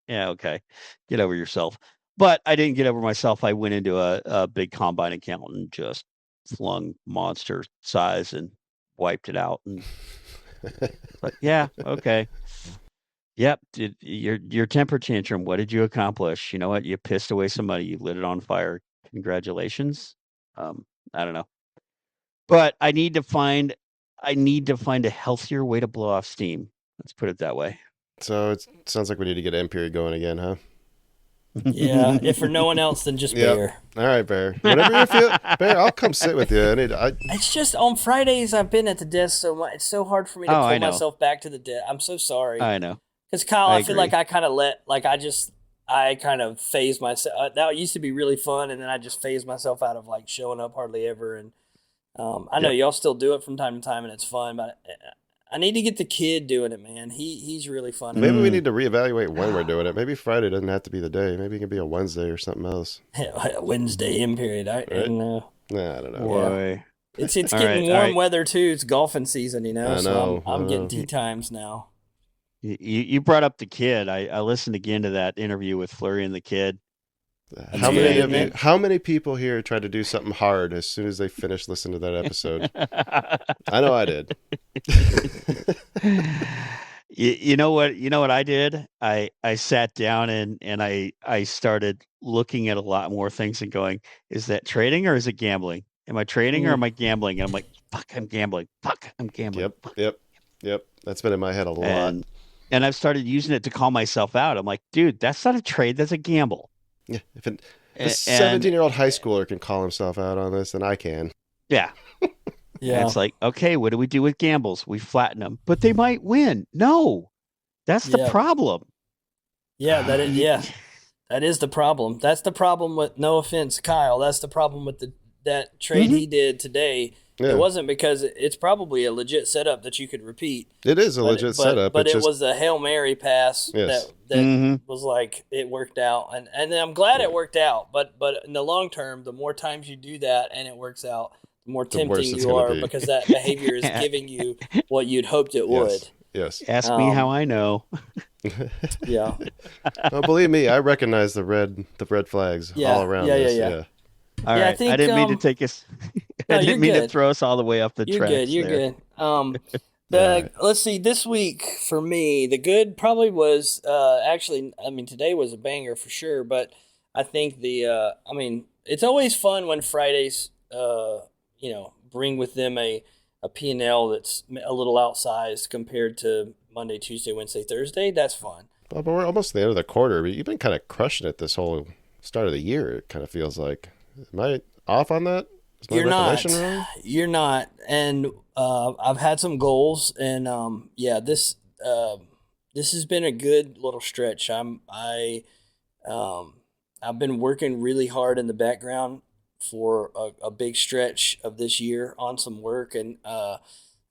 yeah, okay, get over yourself. But I didn't get over myself. I went into a big Combine account and just flung monster size and wiped it out. And like, yeah, okay. Yep. Your temper tantrum. What did you accomplish? You know what? You pissed away some money. You lit it on fire. Congratulations. I don't know. But I need to find a healthier way to blow off steam. Let's put it that way. So it sounds like we need to get M period going again, huh? Yeah, if for no one else, then just Yep. Bear. All right, Bear. Whenever you feel, Bear, I'll come sit with you. It's just on Fridays I've been at the desk so much. It's so hard for me to I pull know. myself back to the desk. I'm so sorry. I know. Because Kyle, I feel agree. like I kind of I kind of phased myself. That used to be really fun, and then I just phased myself out of like showing up hardly ever. And I know y'all still do it from time to time, and it's fun. But I need to get the kid doing it, man. He's really fun. Maybe we need to reevaluate when we're doing it. Maybe Friday doesn't have to be the day. Maybe it can be a Wednesday or something else. Wednesday in period. I don't know. Nah, I don't know. Boy. It's All getting right, warm weather too. It's golfing season, you know. I know, So I I'm know. getting tea times now. You brought up the kid. I listened again to that interview with Flurry and the kid. How many people here tried to do something hard as soon as they finished listening to that episode? I know I did. You know what I did? I sat down and I started looking at a lot more things and going, is that trading or is it gambling? Am I trading or am I gambling? And I'm like, fuck, I'm gambling. Fuck, I'm gambling. Yep. That's been in my head a lot. And I've started using it to call myself out. I'm like, dude, that's not a trade. That's a gamble. Yeah. If a 17-year-old high schooler can call himself out on this, then I can. Yeah. Yeah. And it's like, okay, what do we do with gambles? We flatten them, but they might win. No, that's the problem. Yeah, that is the problem. That's the problem with, no offense, Kyle, that's the problem with that trade he did today. Yeah. It wasn't because it's probably a legit setup that you could repeat. It is a legit setup. But it was a Hail Mary pass that was like, it worked out. And I'm glad it worked out. But in the long term, the more times you do that and it works out, the more tempting you are because that behavior is giving you what you'd hoped it would. Yes. Ask me how I know. Yeah. Well, believe me, I recognize the red flags all around this. Yeah. All right. I didn't mean to take us. I didn't mean to throw us all the way off the tracks. You're good. Let's see. This week for me, the good probably was today was a banger for sure. But I think it's always fun when Fridays, bring with them a P&L that's a little outsized compared to Monday, Tuesday, Wednesday, Thursday. That's fun. But we're almost at the end of the quarter. But you've been kind of crushing it this whole start of the year. It kind of feels like. Am I off on that? Is my recollection wrong? You're not. And I've had some goals, and this has been a good little stretch. I've been working really hard in the background for a big stretch of this year on some work, and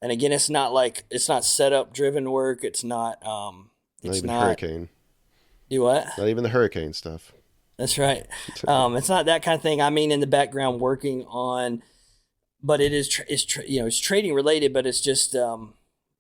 again, it's not setup driven work. It's not. Hurricane. Do what? Not even the hurricane stuff. That's right. It's not that kind of thing. I mean, in the background working on, but it is, it's trading related, but it's just,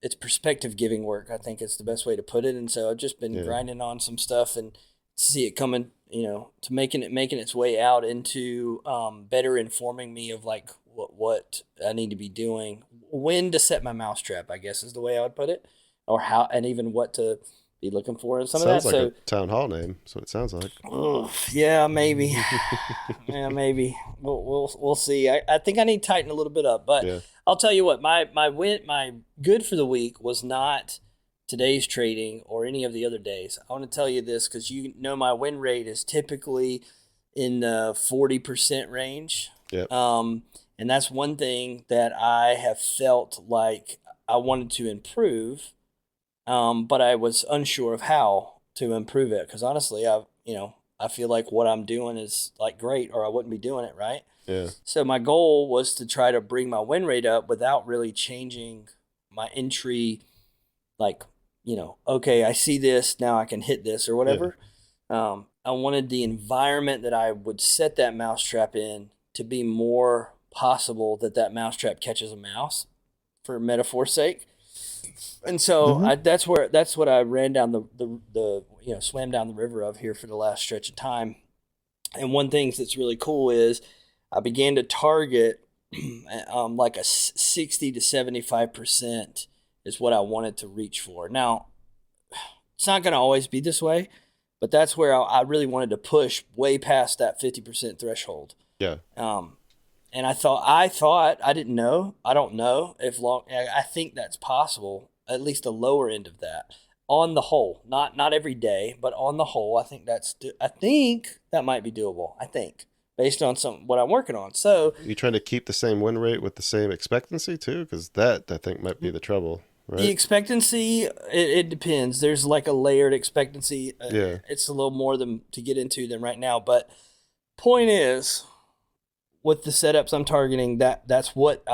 it's perspective giving work. I think it's the best way to put it. And so I've just been grinding on some stuff and see it coming, to making its way out into, better informing me of like what I need to be doing, when to set my mousetrap, I guess is the way I would put it, or how, and even what to be looking for and some sounds of that. Like a town hall name. That's what it sounds like. Yeah, maybe. Maybe. We'll see. I think I need to tighten a little bit up, but I'll tell you what. My good for the week was not today's trading or any of the other days. I want to tell you this because you know my win rate is typically in the 40% range. Yep. And that's one thing that I have felt like I wanted to improve, but I was unsure of how to improve it. Because honestly, I feel like what I'm doing is like great, or I wouldn't be doing it, right? Yeah. So my goal was to try to bring my win rate up without really changing my entry. Like, okay, I see this, now I can hit this or whatever. Yeah. I wanted the environment that I would set that mousetrap in to be more possible that mousetrap catches a mouse, for metaphor's sake. And so that's what I ran down the swam down the river of here for the last stretch of time. And one thing that's really cool is I began to target like a 60 to 75% is what I wanted to reach for. Now, it's not going to always be this way, but that's where I really wanted to push way past that 50% threshold. Yeah. And I thought I didn't know. I don't know I think that's possible, at least the lower end of that. On the whole, not every day, but on the whole, I think that might be doable. I think, based on what I'm working on. So you trying to keep the same win rate with the same expectancy too, because that I think might be the trouble. Right? The expectancy, it depends. There's like a layered expectancy. Yeah. It's a little more to get into than right now. But point is, with the setups I'm targeting, that's what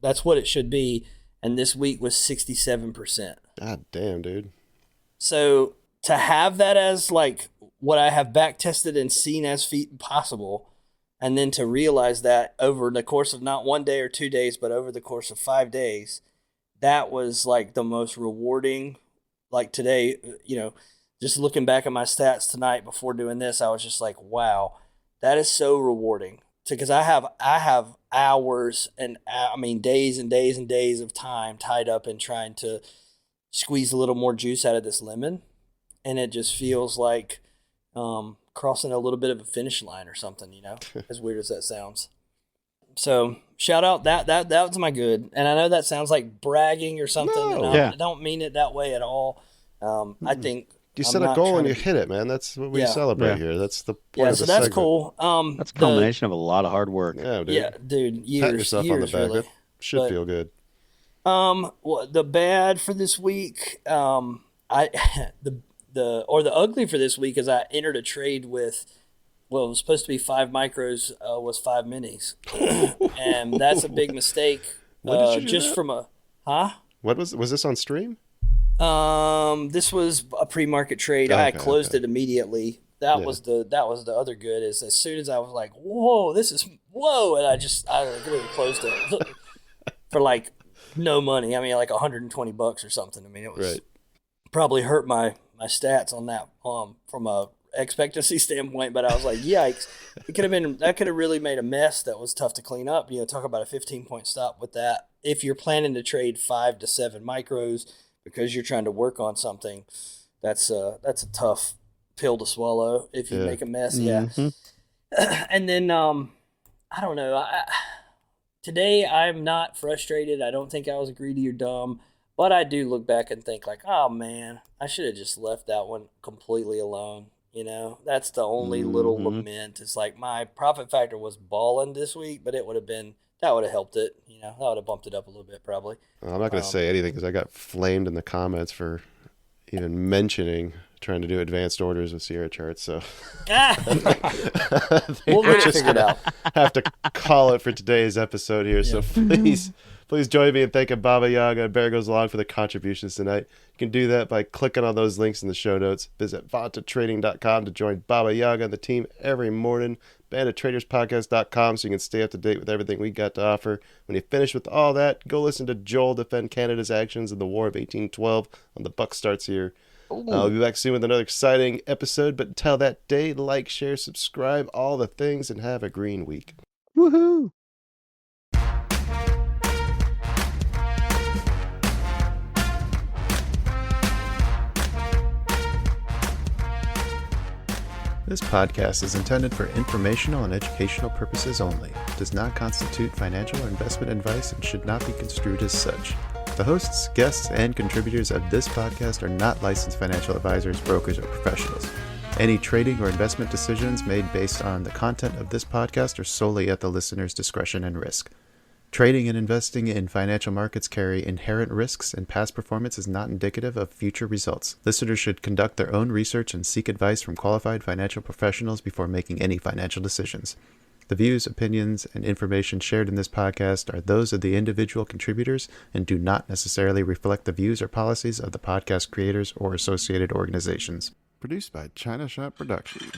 that's what it should be. And this week was 67%. God damn, dude. So to have that as like what I have back tested and seen as possible, and then to realize that over the course of not 1 day or 2 days, but over the course of 5 days, that was like the most rewarding. Like today, just looking back at my stats tonight before doing this, I was just like, wow, that is so rewarding. Because I have hours and days and days and days of time tied up in trying to squeeze a little more juice out of this lemon, and it just feels like crossing a little bit of a finish line or something, as weird as that sounds. So shout out that was my good. And I know that sounds like bragging or something. No. And I don't mean it that way at all. I think you set a goal and you hit it, man. That's what we celebrate here. That's the point of the that's segment. Cool. That's a culmination of a lot of hard work. Yeah, dude. Yeah, dude. Years, pat yourself on the back. Really. That should feel good. The bad for this week, the ugly for this week is I entered a trade with, it was supposed to be 5 micros, was 5 minis, and that's a big mistake. When did you do just that? from What was this on stream? This was a pre-market trade. I closed it immediately. That was the other good, is as soon as I was like, whoa, and I literally closed it for like no money. Like $120 or something. It was probably hurt my stats on that from a expectancy standpoint, but I was like, yikes. That could have really made a mess that was tough to clean up. Talk about a 15-point stop with that. If you're planning to trade 5 to 7 micros because you're trying to work on something, that's a tough pill to swallow if you make a mess. Mm-hmm. Yeah. And then I don't know. Today I'm not frustrated. I don't think I was greedy or dumb, but I do look back and think like, oh man, I should have just left that one completely alone. That's the only little lament. It's like my profit factor was balling this week, but that would have helped it. That would have bumped it up a little bit probably. Well, I'm not going to say anything because I got flamed in the comments for even mentioning trying to do advanced orders with Sierra charts. So we'll get it figured out. Have to call it for today's episode here. So please join me in thanking Baba Yaga and Bear Goes Along for the contributions tonight. You can do that by clicking on those links in the show notes. Visit vantatrading.com to join Baba Yaga and the team every morning. BanditTradersPodcast.com so you can stay up to date with everything we got to offer. When you finish with all that, go listen to Joel defend Canada's actions in the War of 1812 on The Buck Starts Here. I'll be back soon with another exciting episode, but until that day, like, share, subscribe, all the things, and have a green week. Woohoo! This podcast is intended for informational and educational purposes only. It does not constitute financial or investment advice and should not be construed as such. The hosts, guests, and contributors of this podcast are not licensed financial advisors, brokers, or professionals. Any trading or investment decisions made based on the content of this podcast are solely at the listener's discretion and risk. Trading and investing in financial markets carry inherent risks, and past performance is not indicative of future results. Listeners should conduct their own research and seek advice from qualified financial professionals before making any financial decisions. The views, opinions, and information shared in this podcast are those of the individual contributors and do not necessarily reflect the views or policies of the podcast creators or associated organizations. Produced by China Shop Productions.